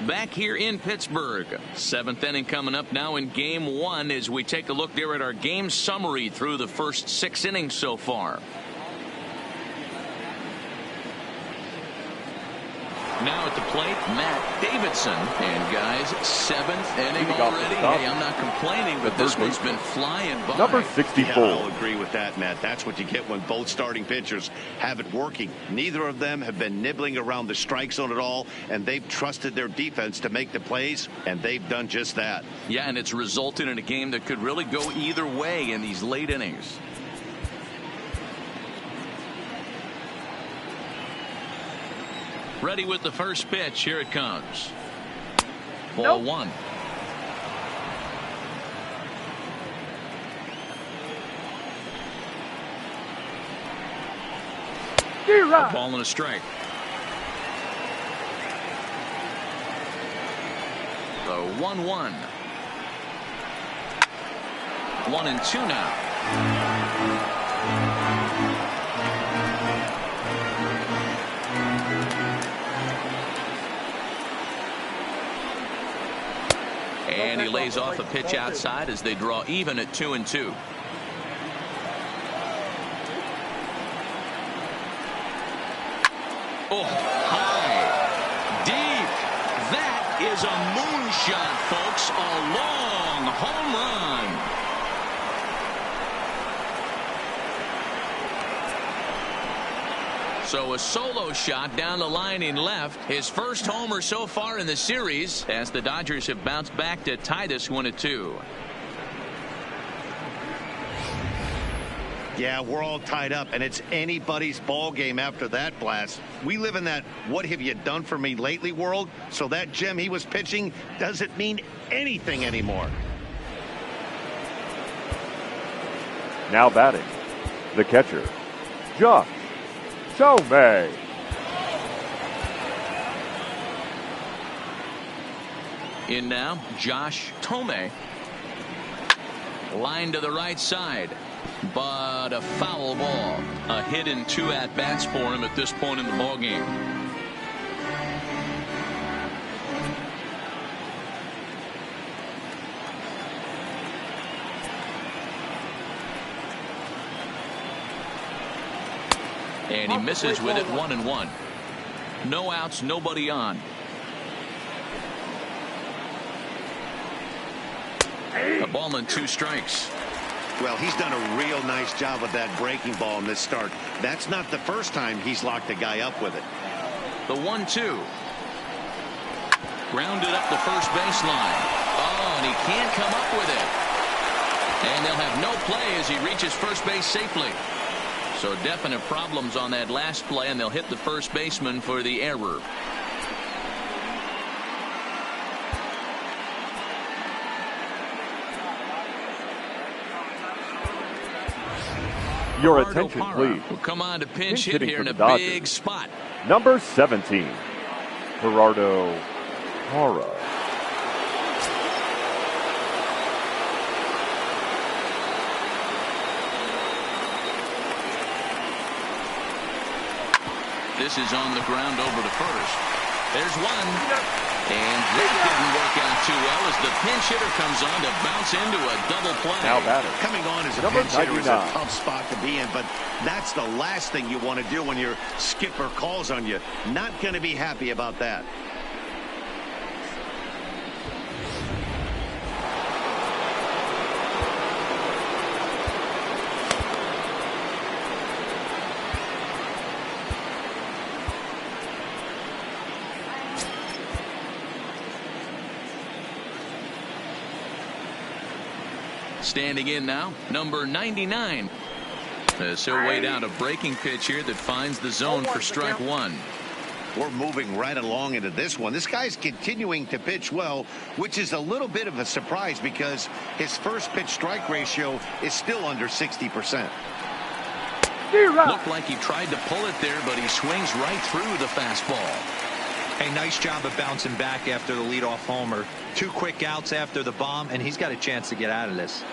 Back here in Pittsburgh, 7th inning coming up now in game 1 as we take a look there at our game summary through the first 6 innings so far. Now at the plate, Matt Davidson. And guys, 7th inning already. Hey, I'm not complaining, but this one's been flying by. Number 64. Yeah, I'll agree with that, Matt. That's what you get when both starting pitchers have it working. Neither of them have been nibbling around the strike zone at all, and they've trusted their defense to make the plays, and they've done just that. Yeah, and it's resulted in a game that could really go either way in these late innings. Ready with the first pitch. Here it comes. Ball 1. A ball and a strike. The 1-1. 1-2 now. And he lays off a pitch outside as they draw even at 2-2. Oh, high, deep. That is a moonshot, folks. A long home run. So a solo shot down the line in left. His first homer so far in the series as the Dodgers have bounced back to tie this 1-2. Yeah, we're all tied up, and it's anybody's ball game after that blast. We live in that what have you done for me lately world, so that gem he was pitching doesn't mean anything anymore. Now batting, the catcher, Josh Tomei. In now, Josh Tomei. Line to the right side. But a foul ball. A hit and 2 at-bats for him at this point in the ballgame. And he misses with it 1-1. No outs, nobody on. A ball and 2 strikes. Well, he's done a real nice job with that breaking ball in this start. That's not the first time he's locked a guy up with it. The 1-2. Grounded up the first baseline. Oh, and he can't come up with it. And they'll have no play as he reaches first base safely. So definite problems on that last play, and they'll hit the first baseman for the error. Your Gerardo attention, Parra please. will come on to pinch hit hitting here for in a the Dodgers. big spot. Number 17, Gerardo Parra. This is on the ground over to first. There's one. And that didn't work out too well as the pinch hitter comes on to bounce into a double play. Now batter. Coming on as a Number pinch hitter is a 99. tough spot to be in, but that's the last thing you want to do when your skipper calls on you. Not going to be happy about that. Standing in now, number 99. As he'll wait out a breaking pitch here that finds the zone for strike one. We're moving right along into this one. This guy's continuing to pitch well, which is a little bit of a surprise because his first pitch strike ratio is still under 60%. Looked like he tried to pull it there, but he swings right through the fastball. A nice job of bouncing back after the leadoff homer. 2 quick outs after the bomb, and he's got a chance to get out of this.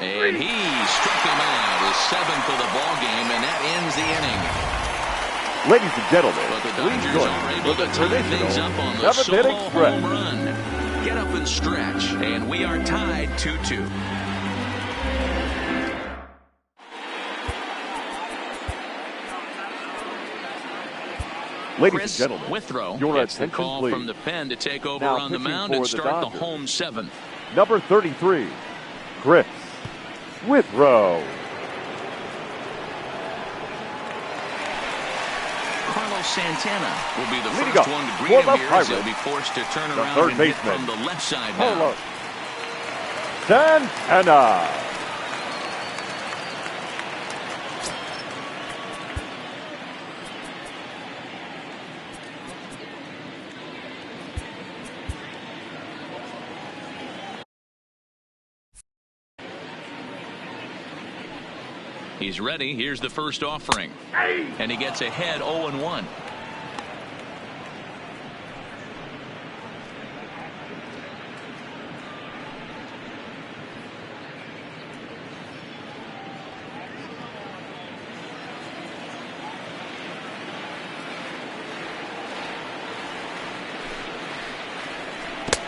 And he struck him out, his 7th of the ball game, and that ends the inning. Ladies and gentlemen, But the please Dodgers join are me able for to the tie things up on the traditional 7th inning solo home stretch. run. Get up and stretch, and we are tied 2-2. Ladies Chris and gentlemen, Withrow your gets the attention, call please. from the pen to take over Now on the pitching mound for and the start the Dodgers. home 7th. Number 33, Chris Withrow. Carlos Santana will be the Leading first off one to for greet the him here as Pirates, he'll be forced to turn the around third and hit baseman, from the left side now. Carlos Santana. He's ready. Here's the first offering. And he gets ahead 0-1.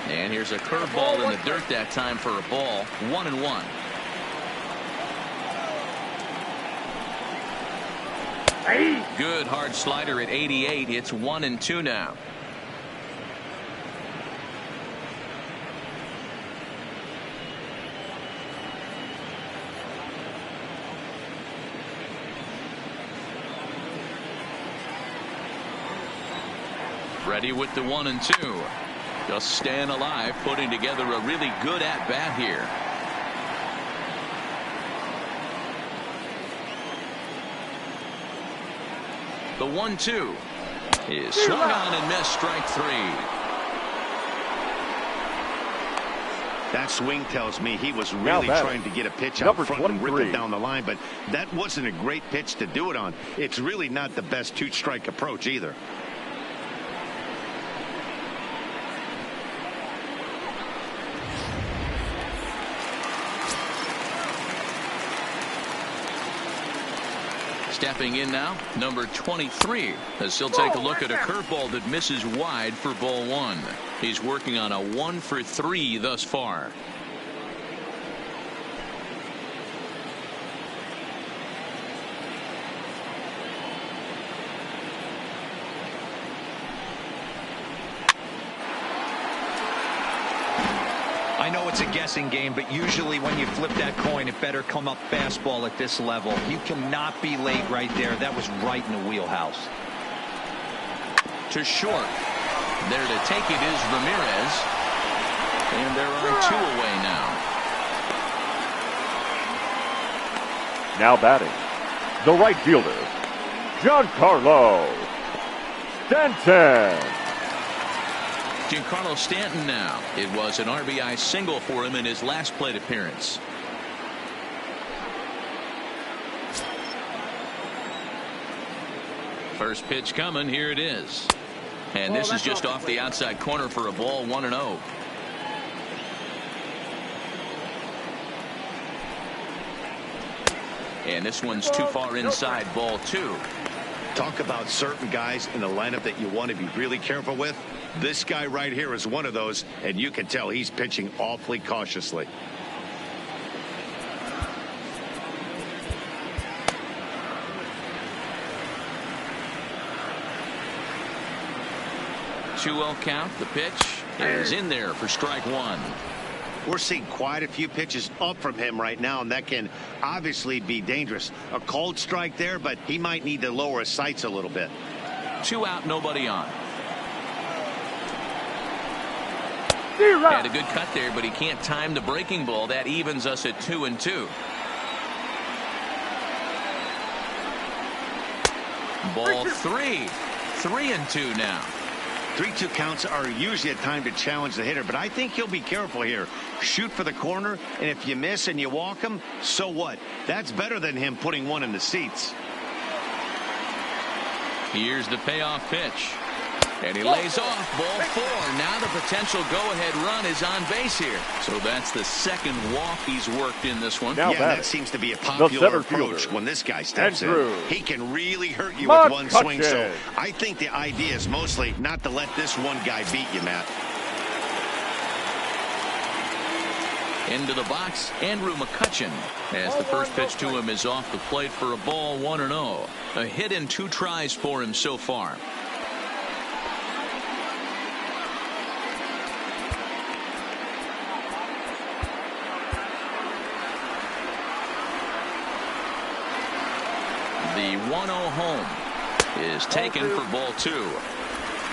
And here's a curveball in the dirt that time for a ball. 1-1. Good hard slider at 88. It's 1-2 now. Ready with the 1-2. Just staying alive, putting together a really good at bat here. The 1-2 is swung on and missed, strike 3. That swing tells me he was really trying to get a pitch out number front and rip 23. it down the line, but that wasn't a great pitch to do it on. It's really not the best 2-strike approach either. Stepping in now, number 23, as he'll take a look at a curveball that misses wide for ball 1. He's working on a 1-for-3 thus far. I know it's a guessing game, but usually when you flip that coin, it better come up fastball at this level. You cannot be late right there. That was right in the wheelhouse. To short. There to take it is Ramirez. And there are 2 away now. Now batting, the right fielder, Giancarlo Stanton. Giancarlo Stanton now. It was an RBI single for him in his last plate appearance. First pitch coming. Here it is. And this is just off the outside corner for a ball. 1-0. And this one's too far inside, ball 2. Talk about certain guys in the lineup that you want to be really careful with. This guy right here is one of those, and you can tell he's pitching awfully cautiously. Two-0 count. The pitch is in there for strike 1. We're seeing quite a few pitches up from him right now, and that can obviously be dangerous. A cold strike there, but he might need to lower his sights a little bit. 2 out, nobody on. Had a good cut there, but he can't time the breaking ball. That evens us at 2-2. Ball 3. 3-2 now. 3-2 counts are usually a time to challenge the hitter, but I think he'll be careful here. Shoot for the corner, and if you miss and you walk him, so what? That's better than him putting one in the seats. Here's the payoff pitch. And he lays off. Ball 4. Now the potential go-ahead run is on base here. So that's the second walk he's worked in this one. Now yeah, batting, that seems to be a popular approach when this guy steps in. He can really hurt you with one swing. So I think the idea is mostly not to let this one guy beat you, Matt. Into the box, Andrew McCutchen, as the first pitch to him is off the plate for a ball, 1-0. A hit in 2 tries for him so far. The 1-0 home is taken for ball 2.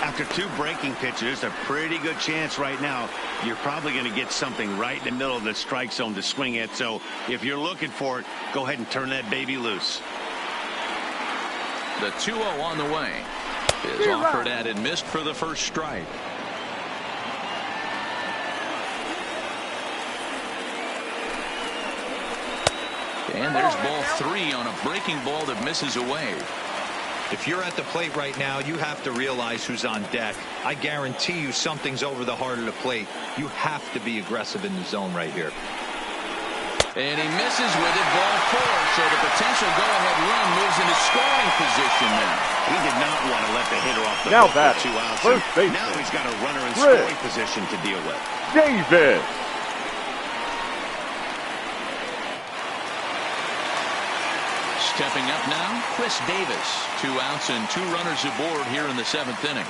After 2 breaking pitches, a pretty good chance right now you're probably going to get something right in the middle of the strike zone to swing at. So if you're looking for it, go ahead and turn that baby loose. The 2-0 on the way is offered at and missed for the first strike. And there's ball 3 on a breaking ball that misses away. If you're at the plate right now, you have to realize who's on deck. I guarantee you something's over the heart of the plate. You have to be aggressive in the zone right here. And he misses with it, ball 4. So the potential go-ahead run moves into scoring position now. He did not want to let the hitter off the now hook with 2 outs. First baseman. Now he's got a runner in scoring position to deal with. Davis. Stepping up now, Chris Davis. 2 outs and 2 runners aboard here in the 7th inning.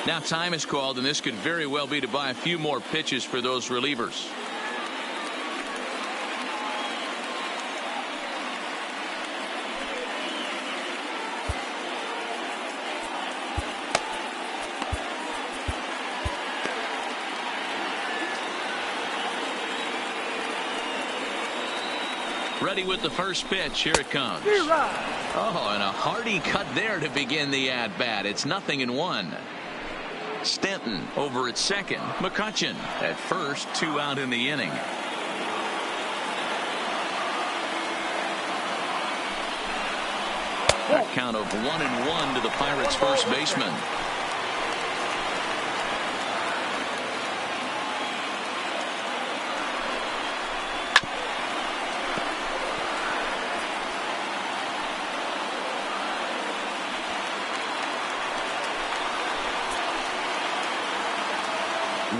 Now time is called, and this could very well be to buy a few more pitches for those relievers. Ready with the first pitch. Here it comes. Oh, and a hearty cut there to begin the at-bat. It's 0-1. Stanton over at second. McCutchen at first. 2 out in the inning. A count of 1-1 to the Pirates' first baseman.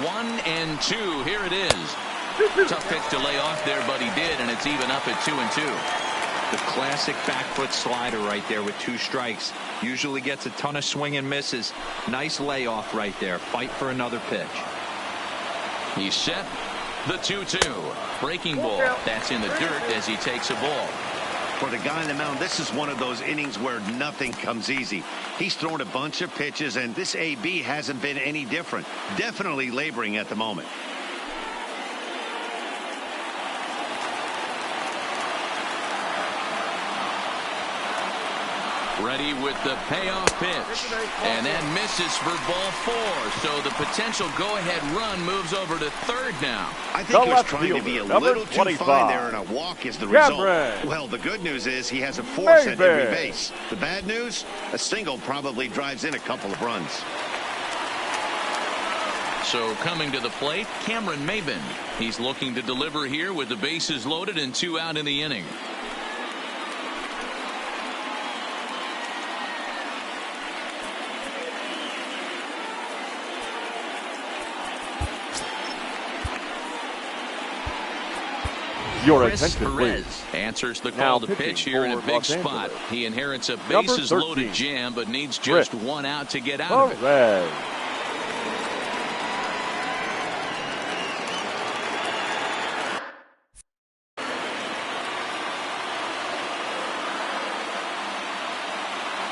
One and 2. Here it is. Tough pitch to lay off there, but he did, and it's even up at 2-2. The classic back foot slider right there with 2 strikes. Usually gets a ton of swing and misses. Nice layoff right there. Fight for another pitch. He's set. The 2-2. Breaking ball. That's in the dirt as he takes a ball. For the guy on the mound, this is one of those innings where nothing comes easy. He's thrown a bunch of pitches, and this AB hasn't been any different. Definitely laboring at the moment. Ready with the payoff pitch. And that misses for ball 4. So the potential go-ahead run moves over to third now. I think he was trying to be a little too fine there, and a walk is the result. Well, the good news is he has a force at every base. The bad news, a single probably drives in a couple of runs. So coming to the plate, Cameron Maybin. He's looking to deliver here with the bases loaded and 2 out in the inning. Your Chris attention, Perez please. answers the Now call to pitch pitching here in a for big Los spot. Angeles. He inherits a Number bases-loaded 13, jam, but needs just Chris one out to get out of it. Perez.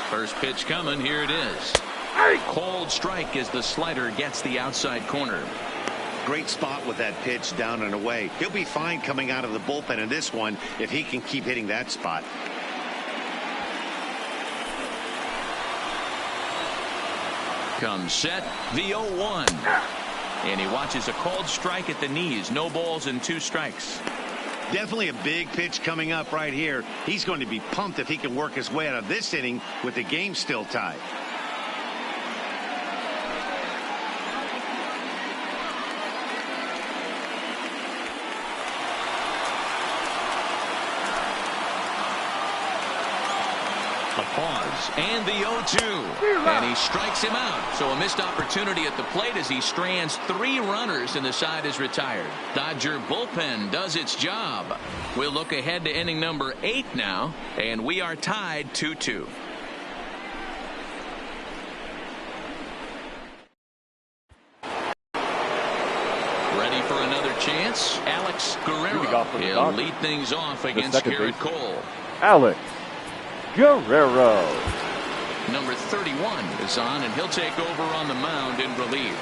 First pitch coming. Here it is. Cold strike as the slider gets the outside corner. Great spot with that pitch down and away. He'll be fine coming out of the bullpen in this one if he can keep hitting that spot. Comes set, the 0-1. And he watches a cold strike at the knees. No balls and 2 strikes. Definitely a big pitch coming up right here. He's going to be pumped if he can work his way out of this inning with the game still tied. A pause and the 0-2, and he strikes him out. So a missed opportunity at the plate as he strands 3 runners and the side is retired. Dodger bullpen does its job. We'll look ahead to inning number 8 now, and we are tied 2-2. Ready for another chance? Alex Guerrero. He'll lead things off against Garrett Cole. Alex Guerrero. Number 31 is on, and he'll take over on the mound in relief.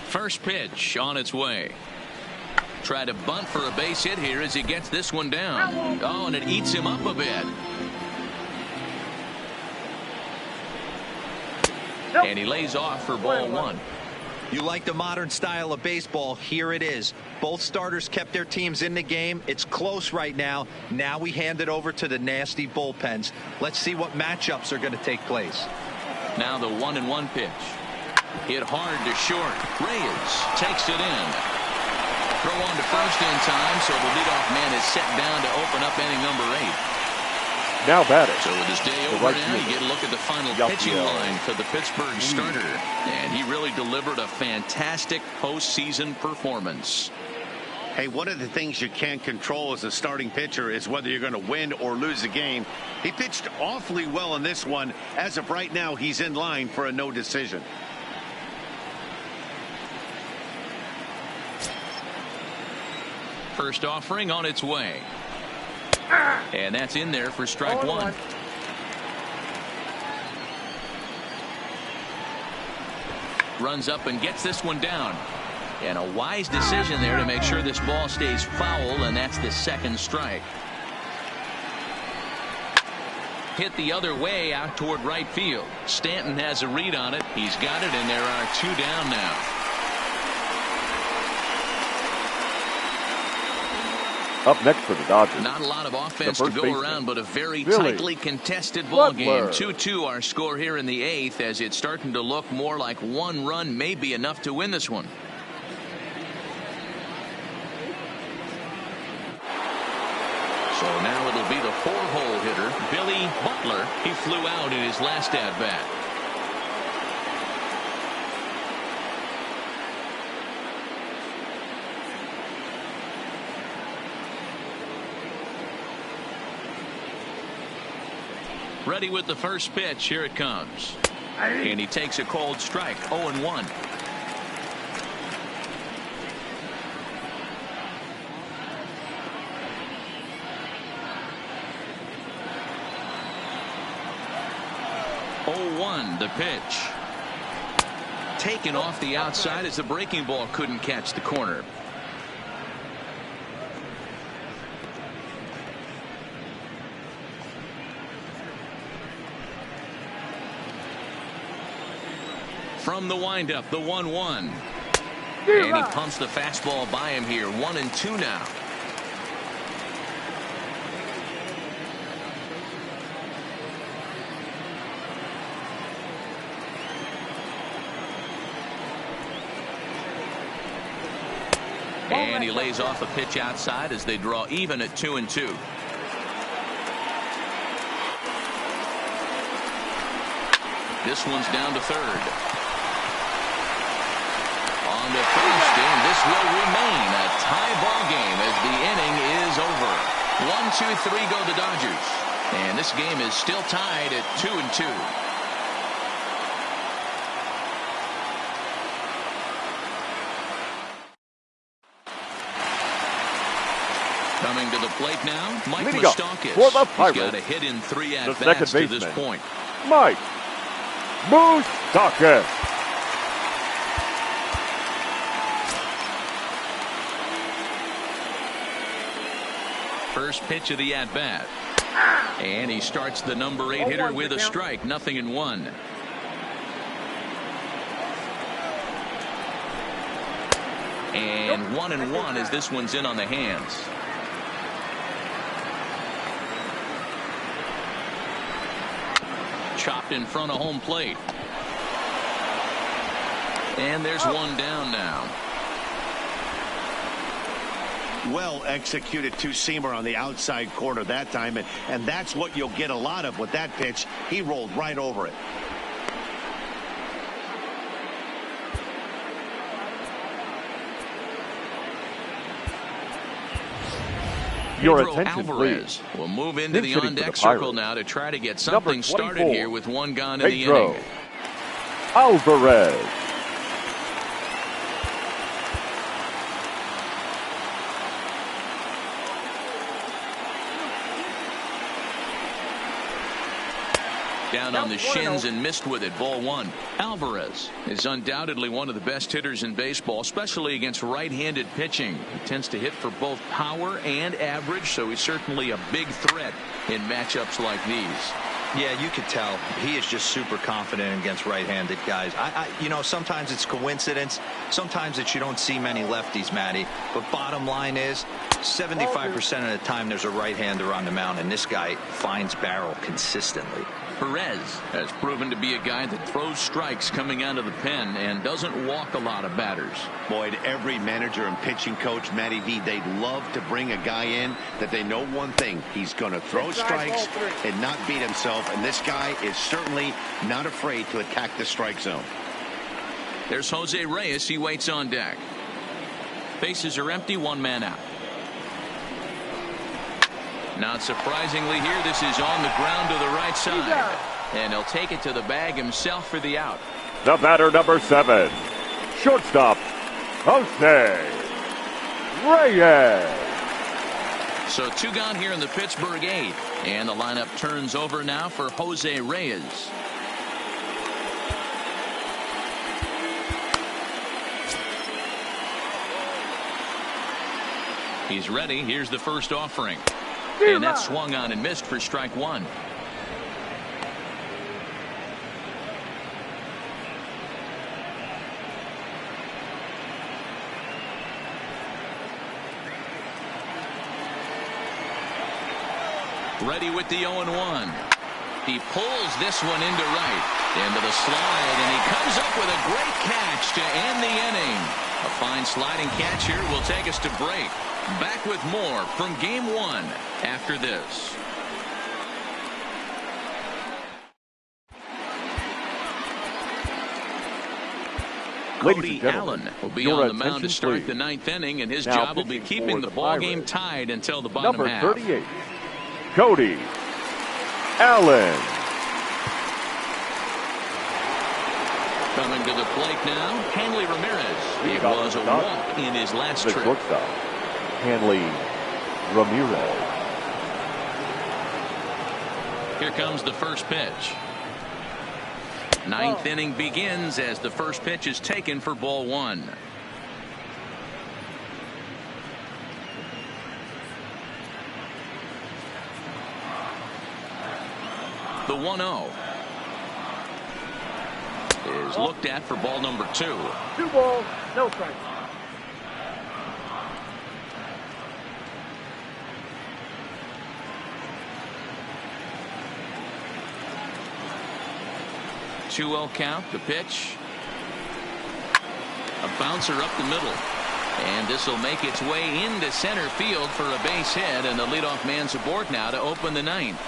First pitch on its way. Try to bunt for a base hit here as he gets this one down. Oh, and it eats him up a bit. And he lays off for ball 1. You like the modern style of baseball? Here it is. Both starters kept their teams in the game. It's close right now. Now we hand it over to the nasty bullpens. Let's see what matchups are going to take place. Now the 1-1 pitch. Hit hard to short. Reyes takes it in. Throw on to first in time, so the leadoff man is set down to open up inning number 8. Now batting. So with his day over now, you get a look at the final pitching line for the Pittsburgh starter. And he really delivered a fantastic postseason performance. Hey, one of the things you can't control as a starting pitcher is whether you're going to win or lose a game. He pitched awfully well in this one. As of right now, he's in line for a no decision. First offering on its way. And that's in there for strike 1. Runs up and gets this one down. And a wise decision there to make sure this ball stays foul, and that's the second strike. Hit the other way out toward right field. Stanton has a read on it. He's got it, and there are 2 down now. Up next for the Dodgers. Not a lot of offense to go around, but a very Billy tightly contested ball game. Butler. 2-2 our score here in the 8th, as it's starting to look more like 1 run may be enough to win this one. So now it'll be the 4-hole hitter, Billy Butler. He flew out in his last at-bat. Ready with the first pitch. Here it comes. And he takes a cold strike. 0-1. The pitch. Taken off the outside as the breaking ball couldn't catch the corner. From the windup, the 1-1. And he pumps the fastball by him here. 1-2 now. And he lays off a pitch outside as they draw even at 2-2. This one's down to third. On to first, and this will remain a tie ball game as the inning is over. 1-2-3 go the Dodgers. And this game is still tied at 2-2. Coming to the plate now, Mike Moustakas. For the He's got a hit in 3 at-bats to this point. Mike Moustakas. First pitch of the at-bat. And he starts the number 8 hitter with a strike. 0-1. And 1-1 as this one's in on the hands. Chopped in front of home plate. And there's one down now. Well executed two-seamer on the outside corner that time, and that's what you'll get a lot of with that pitch. He rolled right over it. Your Pedro attention, Alvarez please. will move into the Hitting on-deck for the circle Pirates. now to try to get something started here with one gone in the Pedro inning. Alvarez. Down on the shins and missed with it. Ball 1. Alvarez is undoubtedly one of the best hitters in baseball, especially against right-handed pitching. He tends to hit for both power and average, so he's certainly a big threat in matchups like these. Yeah, you could tell he is just super confident against right-handed guys. You know, sometimes it's coincidence. Sometimes it's you don't see many lefties, Matty. But bottom line is 75% of the time there's a right-hander on the mound, and this guy finds barrel consistently. Perez has proven to be a guy that throws strikes coming out of the pen and doesn't walk a lot of batters. Boyd, every manager and pitching coach, Matty V, they'd love to bring a guy in that they know one thing. He's going to throw strikes and not beat himself, and this guy is certainly not afraid to attack the strike zone. There's Jose Reyes. He waits on deck. Bases are empty, one man out. Not surprisingly here, this is on the ground to the right side. And he'll take it to the bag himself for the out. The batter, number 7. Shortstop, Jose Reyes. So 2 gone here in the Pittsburgh 8th. And the lineup turns over now for Jose Reyes. He's ready. Here's the first offering. And that swung on and missed for strike 1. Ready with the 0-1. He pulls this one into right. Into the slide, and he comes up with a great catch to end the inning. A fine sliding catch here will take us to break. Back with more from Game 1 after this. Cody Allen will be on the mound to start the 9th inning, and his job will be keeping the ball game tied until the bottom half. Number 38, Cody Allen. Coming to the plate now, Hanley Ramirez. It was a walk in his last trip. Shortstop, Hanley Ramirez. Here comes the first pitch. 9th inning begins as the first pitch is taken for ball 1. The 1-0 is looked at for ball number 2. 2 balls, no strikes. Two 2-0 count. The pitch. A bouncer up the middle. And this will make its way into center field for a base hit, and the leadoff man's aboard now to open the ninth.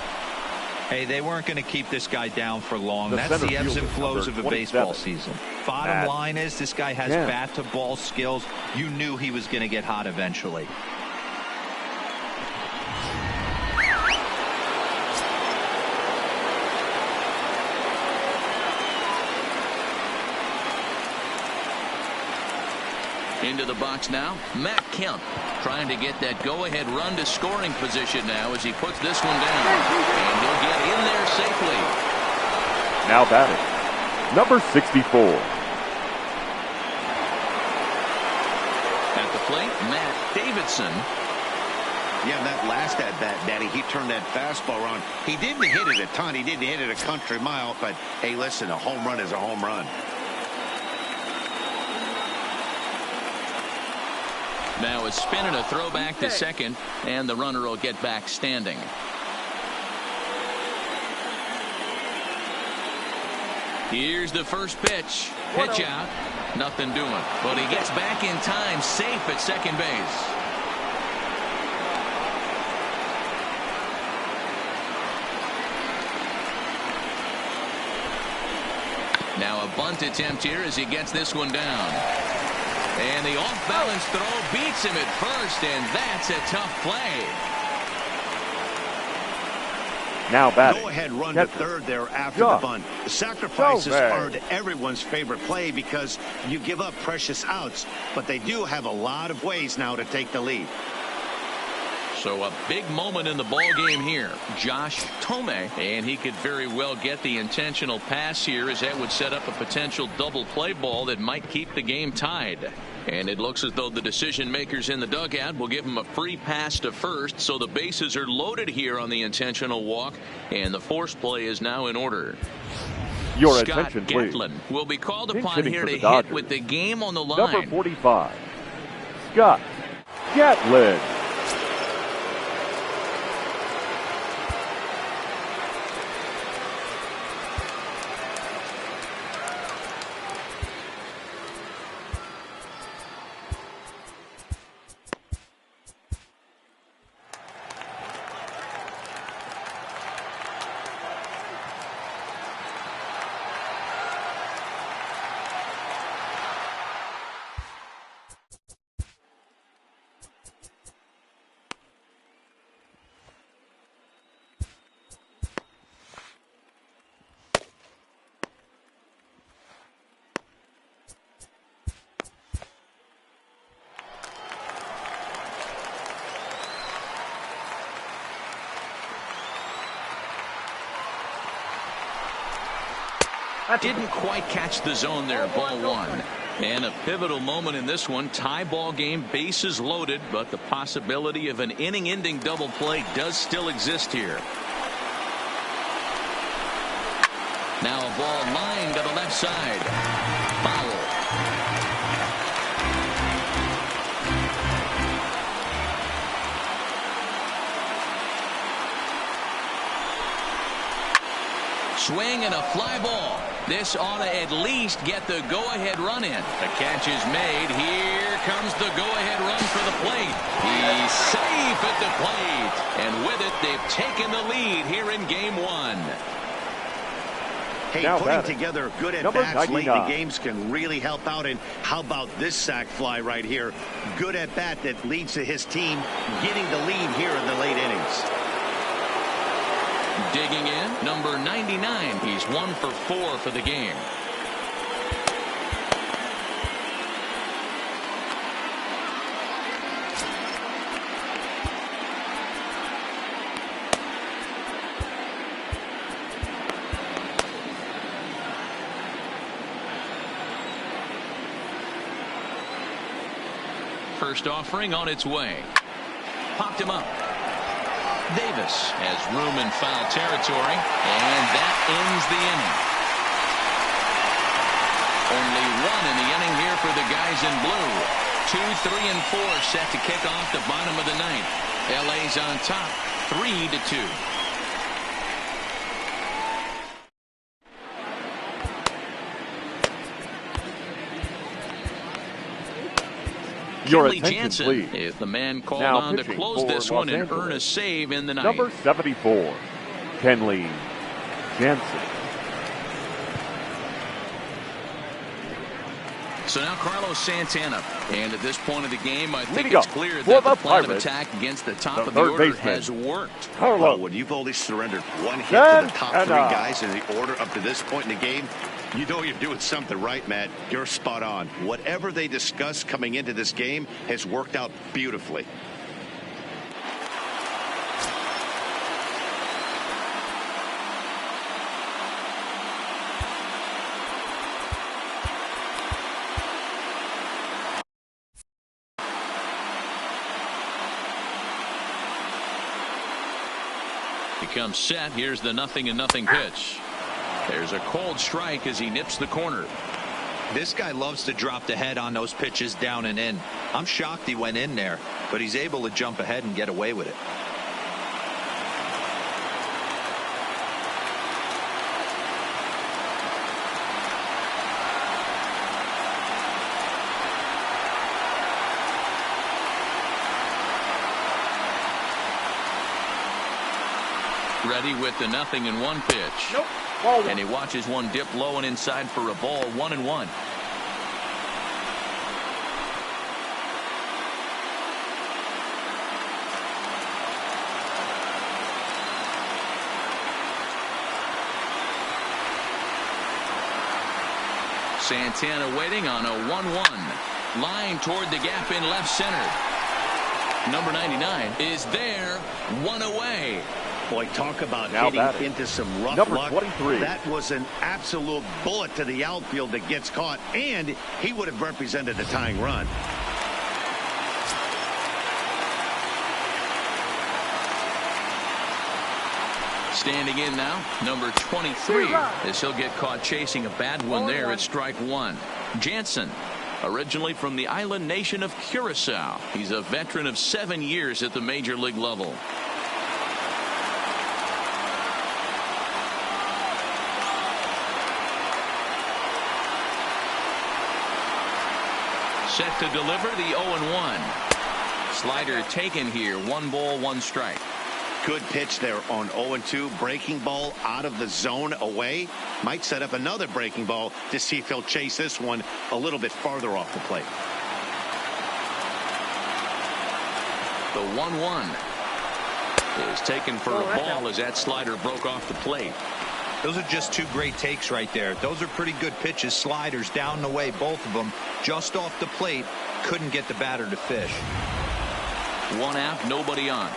Hey, they weren't going to keep this guy down for long. The That's the ebbs and fielder, flows of a number baseball 27. season. Bottom line is this guy has Yeah. bat-to-ball skills. You knew he was going to get hot eventually. Into the box now, Matt Kemp trying to get that go-ahead run to scoring position now as he puts this one down. And he'll get in there safely. Now batting, number 64. At the plate, Matt Davidson. Yeah, that last at-bat, Daddy, he turned that fastball around. He didn't hit it a ton. He didn't hit it a country mile. But, hey, listen, a home run is a home run. Now a spin and a throwback to second, and the runner will get back standing. Here's the first pitch. Pitch out. Nothing doing. But he gets back in time, safe at second base. Now a bunt attempt here as he gets this one down. And the off-balance throw beats him at first, and that's a tough play. Now batting, Go-ahead run catcher, to third there after Josh. the bunt. Sacrifices Joe aren't everyone's favorite play because you give up precious outs, but they do have a lot of ways now to take the lead. So a big moment in the ball game here. Josh Thome, and he could very well get the intentional pass here, as that would set up a potential double play ball that might keep the game tied. And it looks as though the decision makers in the dugout will give him a free pass to first, so the bases are loaded here on the intentional walk, and the force play is now in order. Your Scott attention, please. Gatlin will be called Pinch upon hitting here for to the hit Dodgers. with the game on the line. Number 45, Scott Gatlin. Didn't quite catch the zone there. Ball one. And a pivotal moment in this one. Tie ball game, bases loaded, but the possibility of an inning-ending double play does still exist here. Now a ball lined to the left side. Foul. Swing and a fly ball. This ought to at least get the go-ahead run in. The catch is made. Here comes the go-ahead run for the plate. He's safe at the plate. And with it, they've taken the lead here in game one. Hey, Now putting batting, together good number at-bats late in the 99. games can really help out. And how about this sac fly right here? Good at-bat that leads to his team getting the lead here in the late innings. Digging in, number 99. He's 1 for 4 for the game. First offering on its way. Popped him up. Davis has room in foul territory, and that ends the inning. Only one in the inning here for the guys in blue. 2, 3, and 4 set to kick off the bottom of the ninth. LA's on top, 3-2. Your Kenley attention, Jansen please. is the man called Now on to pitching close for this Los one and Angeles. earn a save in the ninth. Number 74, Kenley Jansen. So now Carlos Santana. And at this point of the game, I think Leading it's up clear for that the the plan of Pirates, attack against the top the of the third order baseman, has worked. Well, Carlos when you've only surrendered one hit to the top three Santana. guys in the order up to this point in the game, you know you're doing something right, Matt. You're spot on. Whatever they discussed coming into this game has worked out beautifully. He comes set. Here's the 0-0 pitch. There's a cold strike as he nips the corner. This guy loves to drop the head on those pitches down and in. I'm shocked he went in there, but he's able to jump ahead and get away with it. Ready with the 0-1 pitch. Nope. Ball one. And he watches one dip low and inside for a ball. 1-1. Santana waiting on a 1-1. Line toward the gap in left center. Number 99 is there. One away. Boy, talk about Now hitting batting. into some rough Number luck. 23. That was an absolute bullet to the outfield that gets caught, and he would have represented the tying run. Standing in now, number 23, as he'll get caught chasing a bad one there at strike one. Jansen, originally from the island nation of Curacao. He's a veteran of 7 years at the major league level. Set to deliver the 0-1. Slider taken here. 1 ball, 1 strike. Good pitch there on 0-2. Breaking ball out of the zone away. Might set up another breaking ball to see if he'll chase this one a little bit farther off the plate. The 1-1 is taken for a ball as that slider broke off the plate. Those are just 2 great takes right there. Those are pretty good pitches. Sliders down the way, both of them just off the plate. Couldn't get the batter to fish. 1 out, nobody on.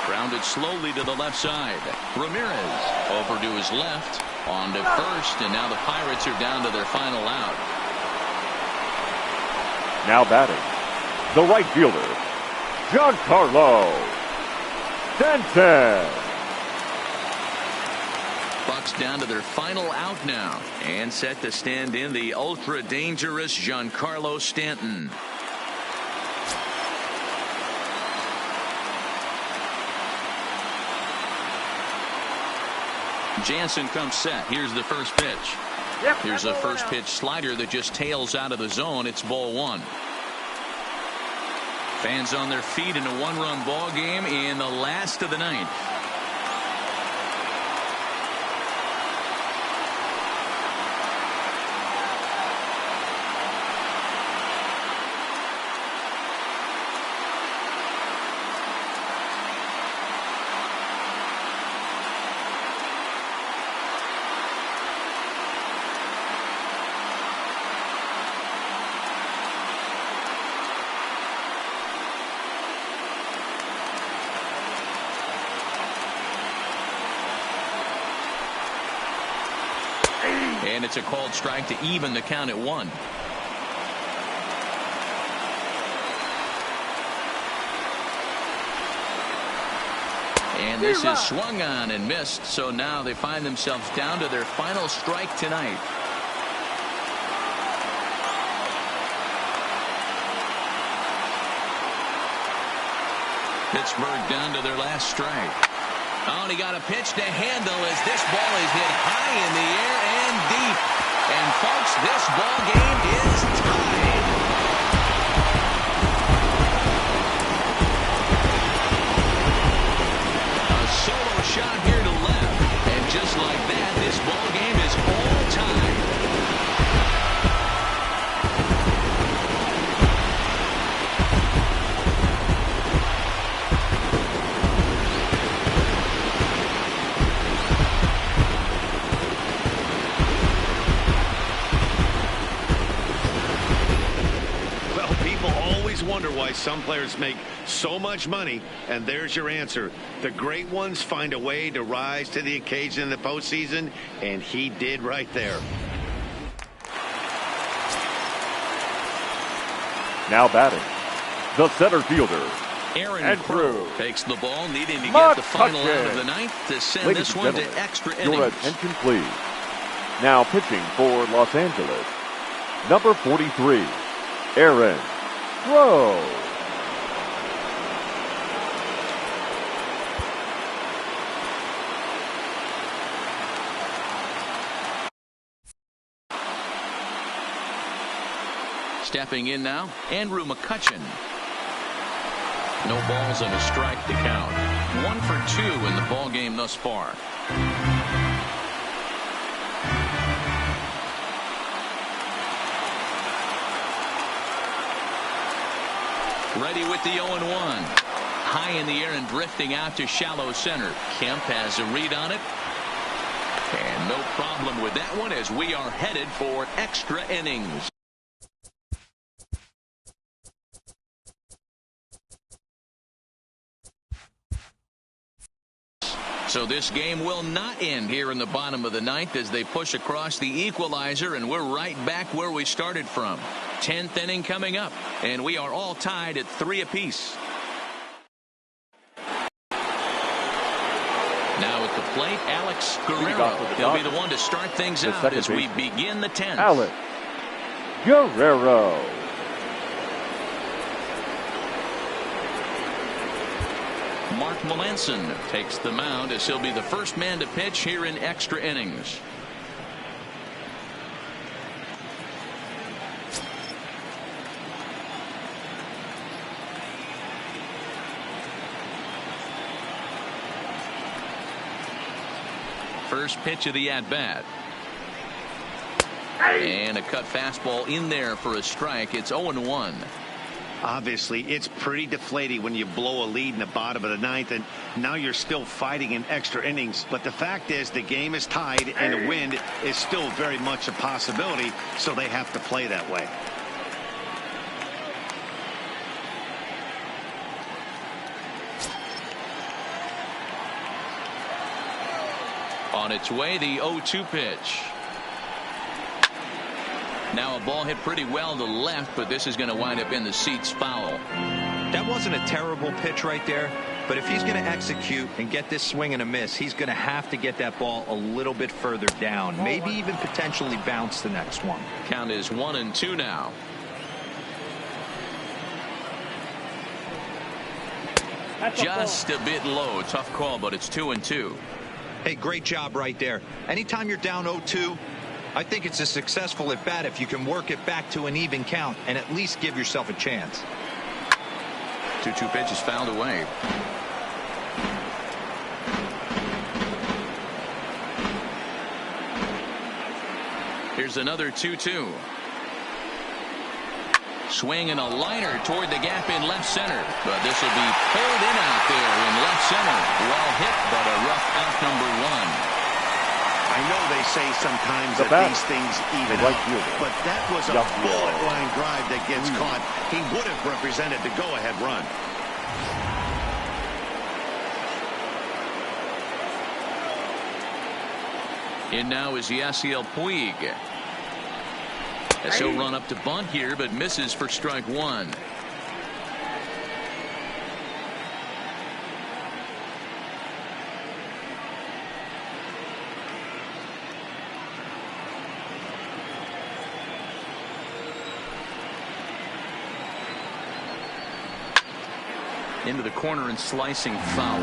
Grounded slowly to the left side. Ramirez over to his left. On to first, and now the Pirates are down to their final out. now batting, the right fielder, Giancarlo Stanton. Bucks down to their final out now, and set to stand in the ultra dangerous Giancarlo Stanton. Jansen comes set. Here's the first pitch. Here's a first pitch slider that just tails out of the zone. It's ball 1. Fans on their feet in a 1-run ball game in the last of the ninth. And it's a called strike to even the count at 1. And this is swung on and missed, so now they find themselves down to their final strike tonight. Pittsburgh down to their last strike. Oh, and he got a pitch to handle as this ball is hit high in the air and deep. And, folks, this ball game is tied. A solo shot here to left. And just like that, this ball game is all tied. Wonder why some players make so much money, and there's your answer. The great ones find a way to rise to the occasion in the postseason, and he did right there. Now batting, the center fielder, Aaron Crow takes the ball, needing to get the final out of the ninth to send Ladies this and one to gentlemen, extra your innings. attention, please. Now pitching for Los Angeles, number 43, Aaron Crow. Stepping in now, Andrew McCutchen. No balls and a strike to count. 1 for 2 in the ball game thus far. Ready with the 0-1. High in the air and drifting out to shallow center. Kemp has a read on it. And no problem with that one as we are headed for extra innings. So this game will not end here in the bottom of the ninth as they push across the equalizer, and we're right back where we started from. 10th inning coming up, and we are all tied at 3 apiece. Now at the plate, Alex Guerrero. He'll be the one to start things out as we begin the 10th. Alex Guerrero. Mark Melanson takes the mound as he'll be the first man to pitch here in extra innings. First pitch of the at-bat. And a cut fastball in there for a strike. It's 0-1. Obviously, it's pretty deflating when you blow a lead in the bottom of the ninth, and now you're still fighting in extra innings. But the fact is, the game is tied, and the win is still very much a possibility, so they have to play that way. On its way, the 0-2 pitch. Now a ball hit pretty well to left, but this is going to wind up in the seats foul. That wasn't a terrible pitch right there, but if he's going to execute and get this swing and a miss, he's going to have to get that ball a little bit further down, maybe even potentially bounce the next one. Count is 1-2 now. Just a bit low. Tough call, but it's 2-2. Hey, great job right there. Anytime you're down 0-2, I think it's a successful at bat if you can work it back to an even count and at least give yourself a chance. 2-2 pitch is fouled away. Here's another 2-2. Swing and a liner toward the gap in left center, but this will be pulled in out there in left center. Well hit, but a rough out number 1. I know they say sometimes that these things even out, but that was a bullet line drive that gets caught. He would have represented the go-ahead run. In now is Yasiel Puig. As he'll run up to bunt here, but misses for strike 1. Into the corner and slicing foul.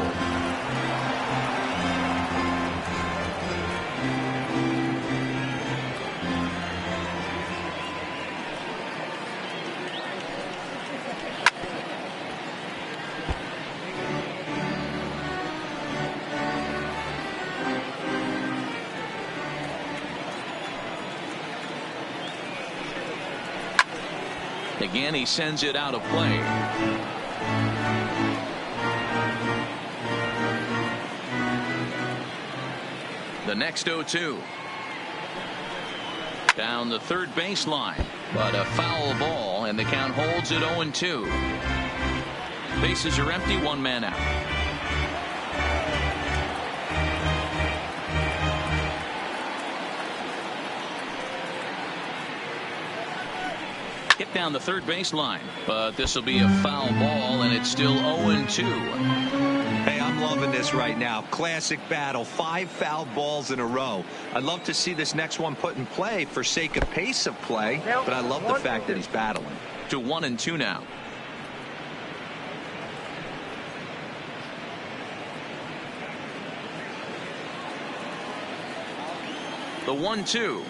Again, he sends it out of play. The next 0-2. Down the third baseline, but a foul ball, and the count holds at 0-2. Bases are empty, one man out. Hit down the third baseline, but this will be a foul ball, and it's still 0-2. Hey, I'm loving this right now. Classic battle. 5 foul balls in a row. I'd love to see this next one put in play for sake of pace of play, but I love the fact that he's battling. To 1-2 now. The 1-2.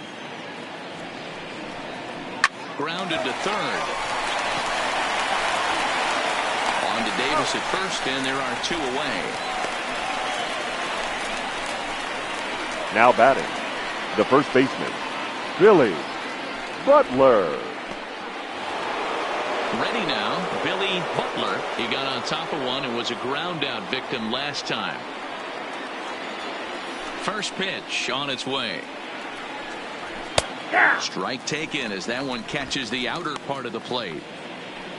Grounded to third. On to Davis at first, and there are 2 away. Now batting, the first baseman, Billy Butler. Ready now, Billy Butler. He got on top of one and was a ground out victim last time. First pitch on its way. Strike taken as that one catches the outer part of the plate.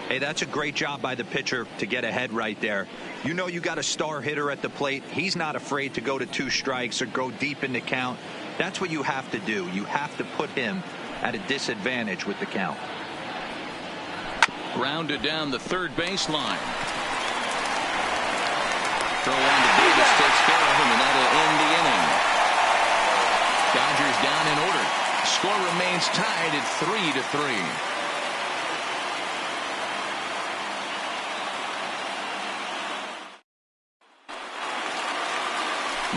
Hey, that's a great job by the pitcher to get ahead right there. You know you got a star hitter at the plate. He's not afraid to go to 2 strikes or go deep in the count. That's what you have to do. You have to put him at a disadvantage with the count. Grounded down the third baseline. Throw on to Davis, takes care of him, and that'll end the inning. Dodgers down in order. Score remains tied at 3-3.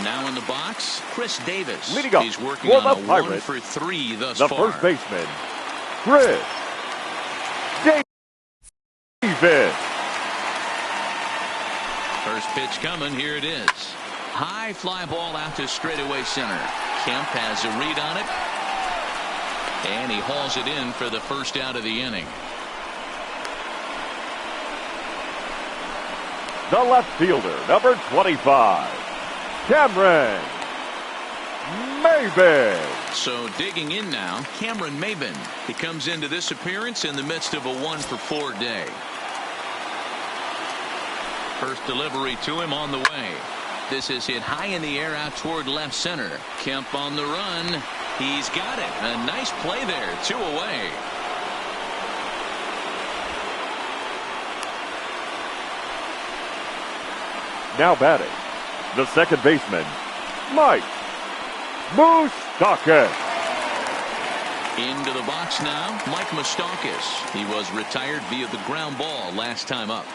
Now in the box, Chris Davis. Leading up He's working for on the a Pirates, 1 for 3 thus the far. first baseman, Chris Davis. First pitch coming. Here it is. High fly ball out to straightaway center. Kemp has a read on it. And he hauls it in for the first out of the inning. The left fielder, number 25, Cameron Maybin. So digging in now, Cameron Maybin. He comes into this appearance in the midst of a 1 for 4 day. First delivery to him on the way. This is hit high in the air out toward left center. Kemp on the run. He's got it. A nice play there. 2 away. Now batting, the second baseman, Mike Moustakas. Into the box now, Mike Moustakas. He was retired via the ground ball last time up.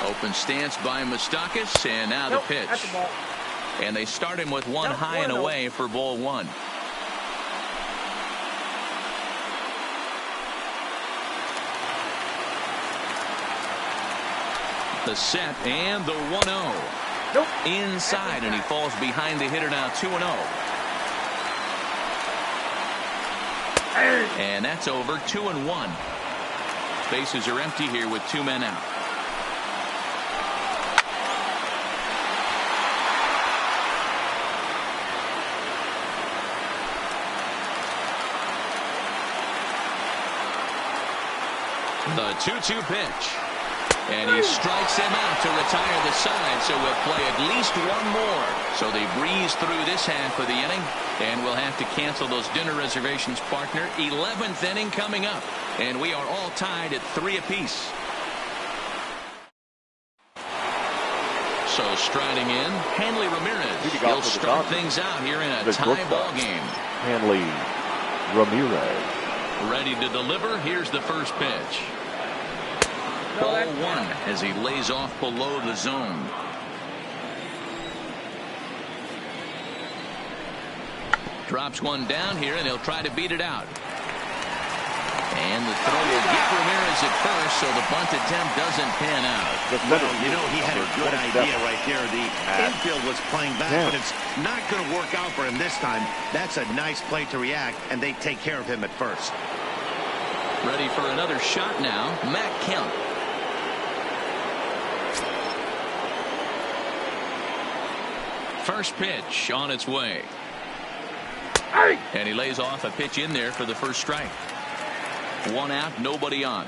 Open stance by Moustakas, and now the pitch. That's the ball. And they start him with one high and away for ball 1. The set and the 1-0. Nope. Inside, and he falls behind the hitter now 2-0. And that's over. 2-1. Bases are empty here with 2 men out. The 2-2 pitch. And he strikes him out to retire the side, so we'll play at least 1 more. So they breeze through this half of the inning, and we'll have to cancel those dinner reservations, partner. 11th inning coming up, and we are all tied at 3 apiece. So striding in, Hanley Ramirez. He'll start things out here in a tie ball game. Hanley Ramirez. Ready to deliver. Here's the first pitch. Ball 1 as he lays off below the zone. Drops one down here, and he'll try to beat it out. And the throw will get Ramirez misses at first, so the bunt attempt doesn't pan out. Well, you know, he had a good idea right there. The infield was playing back, but it's not going to work out for him this time. That's a nice play to react, and they take care of him at first. Ready for another shot now, Matt Kemp. First pitch on its way. And he lays off a pitch in there for the first strike. 1 out, nobody on.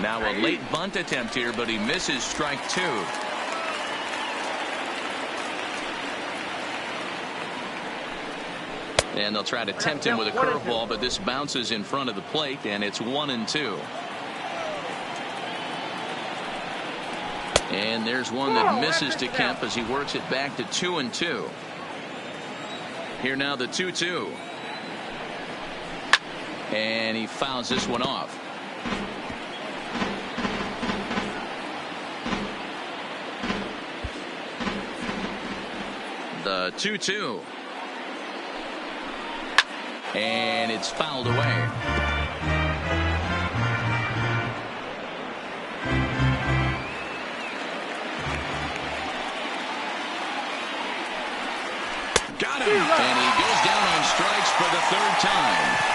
Now a late bunt attempt here, but he misses strike 2. And they'll try to tempt him with a curveball, but this bounces in front of the plate, and it's 1-2. And there's one that misses to Kemp as he works it back to 2-2. Here now the 2-2. And he fouls this one off. The 2-2. And it's fouled away. Got him. And he goes down on strikes for the 3rd time.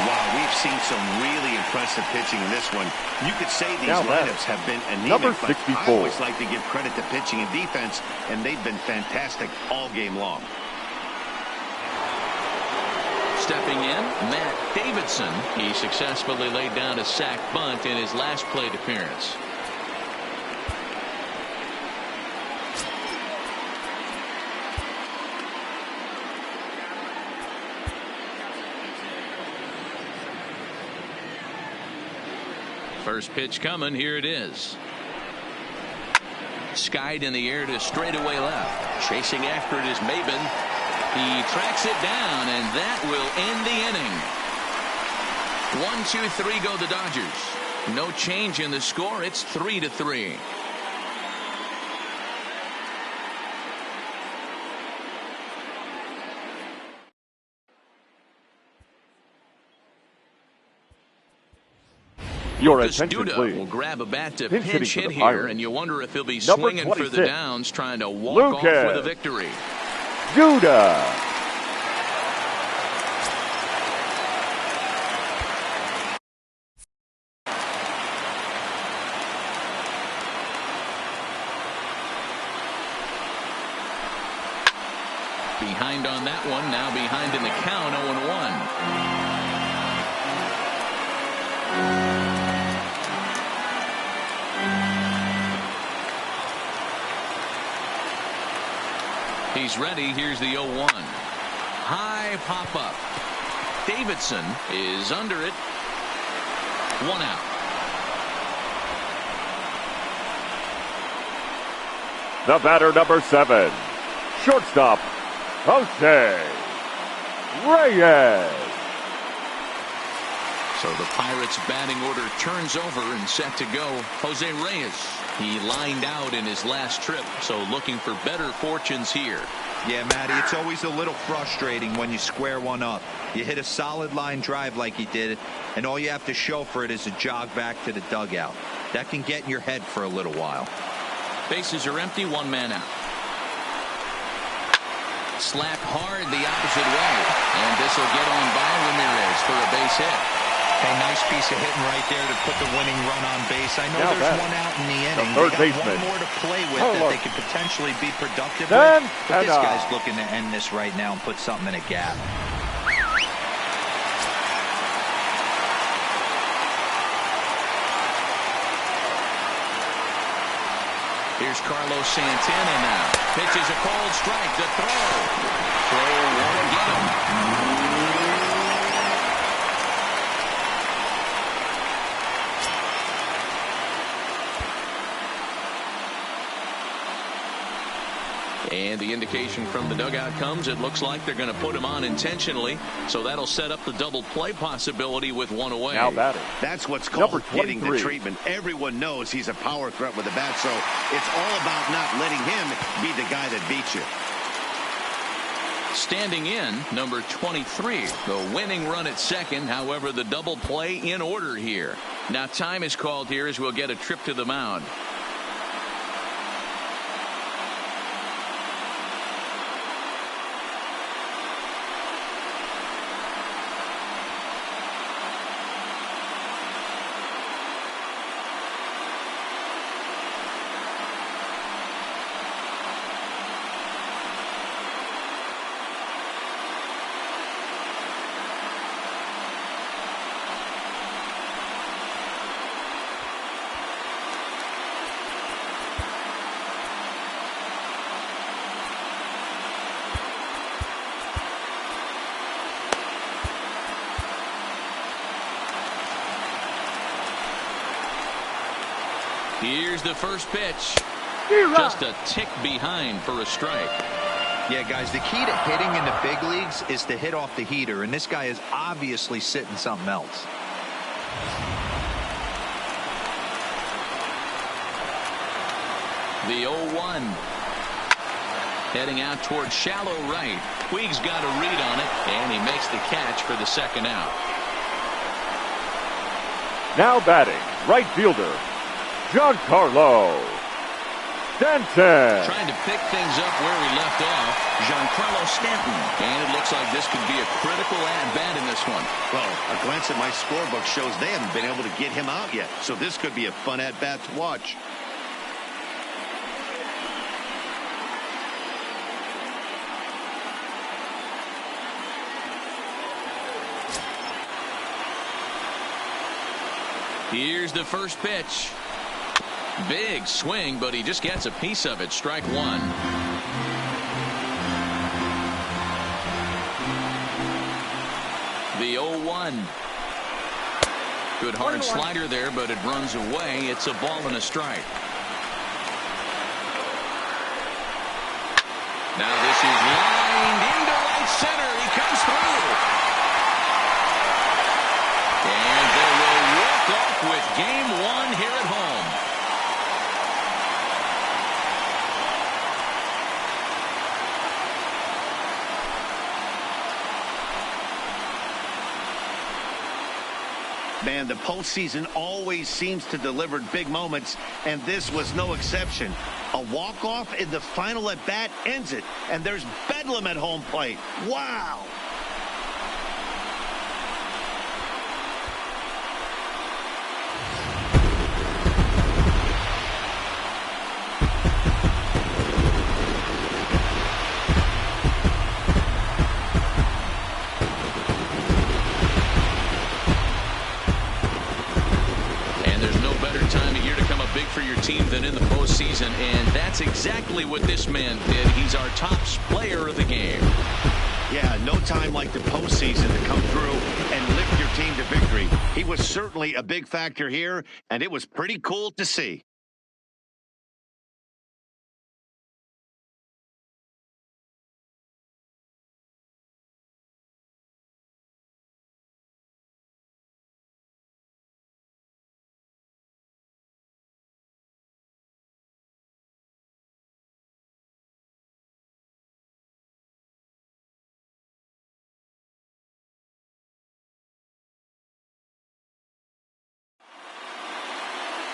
Wow, we've seen some really impressive pitching in this one. You could say these lineups have been anemic, but I always like to give credit to pitching and defense, and they've been fantastic all game long. Stepping in, Matt Davidson. He successfully laid down a sac bunt in his last plate appearance. First pitch coming. Here it is. Skied in the air to straightaway left. Chasing after it is Maben. He tracks it down, and that will end the inning. 1, 2, 3 go the Dodgers. No change in the score. It's 3-3. Your Lucas attention, Duda please. will grab a bat to Pinch pinch hitting hit for the here, Pirates. and you wonder if he'll be Number swinging for the 26, downs, trying to walk off with a victory. Duda. Behind on that one, now behind in the count, 0-1. He's ready. Here's the 0-1. High pop up. Davidson is under it. 1 out. The batter, number 7. Shortstop, Jose Reyes. So the Pirates batting order turns over and set to go. Jose Reyes. He lined out in his last trip, so looking for better fortunes here. Yeah, Matty, it's always a little frustrating when you square one up. You hit a solid line drive like he did, and all you have to show for it is a jog back to the dugout. That can get in your head for a little while. Bases are empty, 1 man out. Slap hard the opposite way, and this will get on by Ramirez for a base hit. A nice piece of hitting right there to put the winning run on base. I know there's 1 out in the inning. They got 1 more to play with that they could potentially be productive with. But this guy's looking to end this right now and put something in a gap. Here's Carlos Santana now. Pitches a cold strike. The throw. Throw won't get him. And the indication from the dugout comes. It looks like they're going to put him on intentionally. So that'll set up the double play possibility with 1 away. Now batting. That's what's called getting the treatment. Everyone knows he's a power threat with a bat, so it's all about not letting him be the guy that beats you. Standing in, number 23. The winning run at second. However, the double play in order here. Now time is called here as we'll get a trip to the mound. Here's the first pitch. Just a tick behind for a strike. Yeah, guys, the key to hitting in the big leagues is to hit off the heater, and this guy is obviously sitting something else. The 0-1. Heading out towards shallow right. Puig's got a read on it, and he makes the catch for the second out. Now batting, right fielder, Giancarlo Stanton. Trying to pick things up where he left off, Giancarlo Stanton. And it looks like this could be a critical at-bat in this one. Well, a glance at my scorebook shows they haven't been able to get him out yet. So this could be a fun at-bat to watch. Here's the first pitch. Big swing, but he just gets a piece of it. Strike one. The 0-1. Good hard slider there, but it runs away. It's a ball and a strike. Now this is lined into right center. He comes through. And they will walk off with game one here at home. Man, the postseason always seems to deliver big moments, and this was no exception. A walk-off in the final at-bat ends it, and there's bedlam at home plate. Wow! For your team than in the postseason, and that's exactly what this man did. He's our top player of the game. Yeah, no time like the postseason to come through and lift your team to victory. He was certainly a big factor here, and it was pretty cool to see.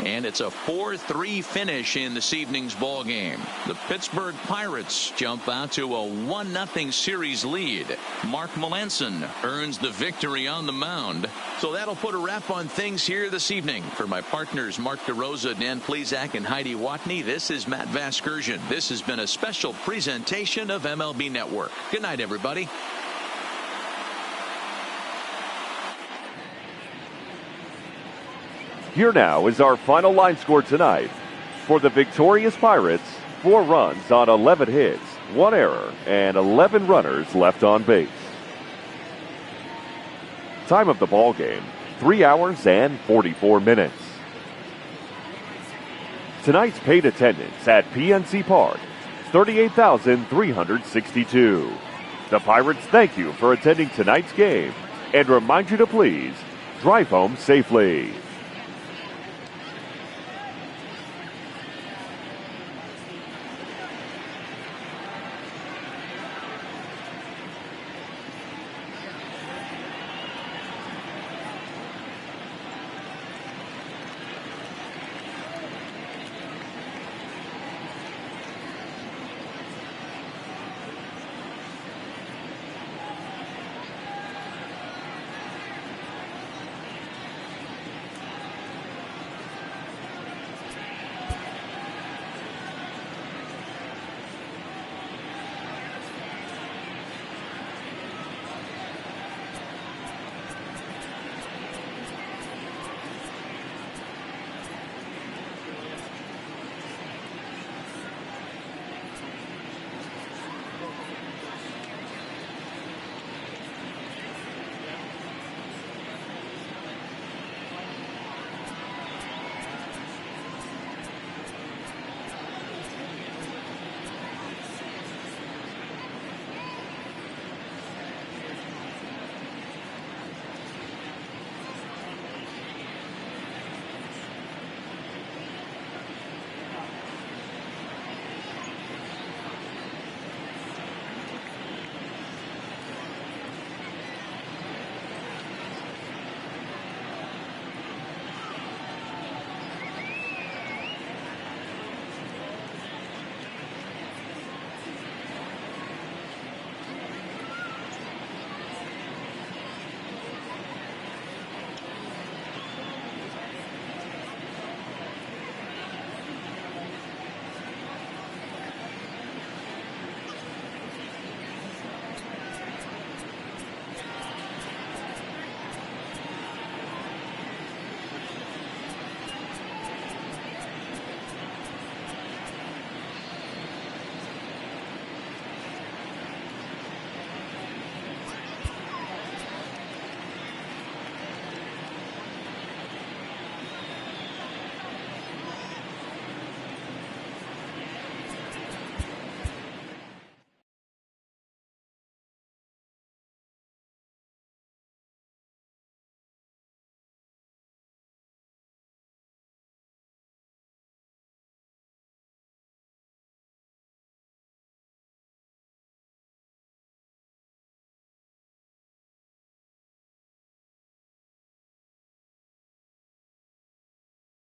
And it's a 4-3 finish in this evening's ball game. The Pittsburgh Pirates jump out to a 1-0 series lead. Mark Melanson earns the victory on the mound. So that'll put a wrap on things here this evening. For my partners Mark DeRosa, Dan Plesac, and Heidi Watney, this is Matt Vasgersian. This has been a special presentation of MLB Network. Good night, everybody. Here now is our final line score tonight. For the victorious Pirates, 4 runs on 11 hits, 1 error, and 11 runners left on base. Time of the ball game, 3 hours and 44 minutes. Tonight's paid attendance at PNC Park, 38,362. The Pirates thank you for attending tonight's game and remind you to please drive home safely.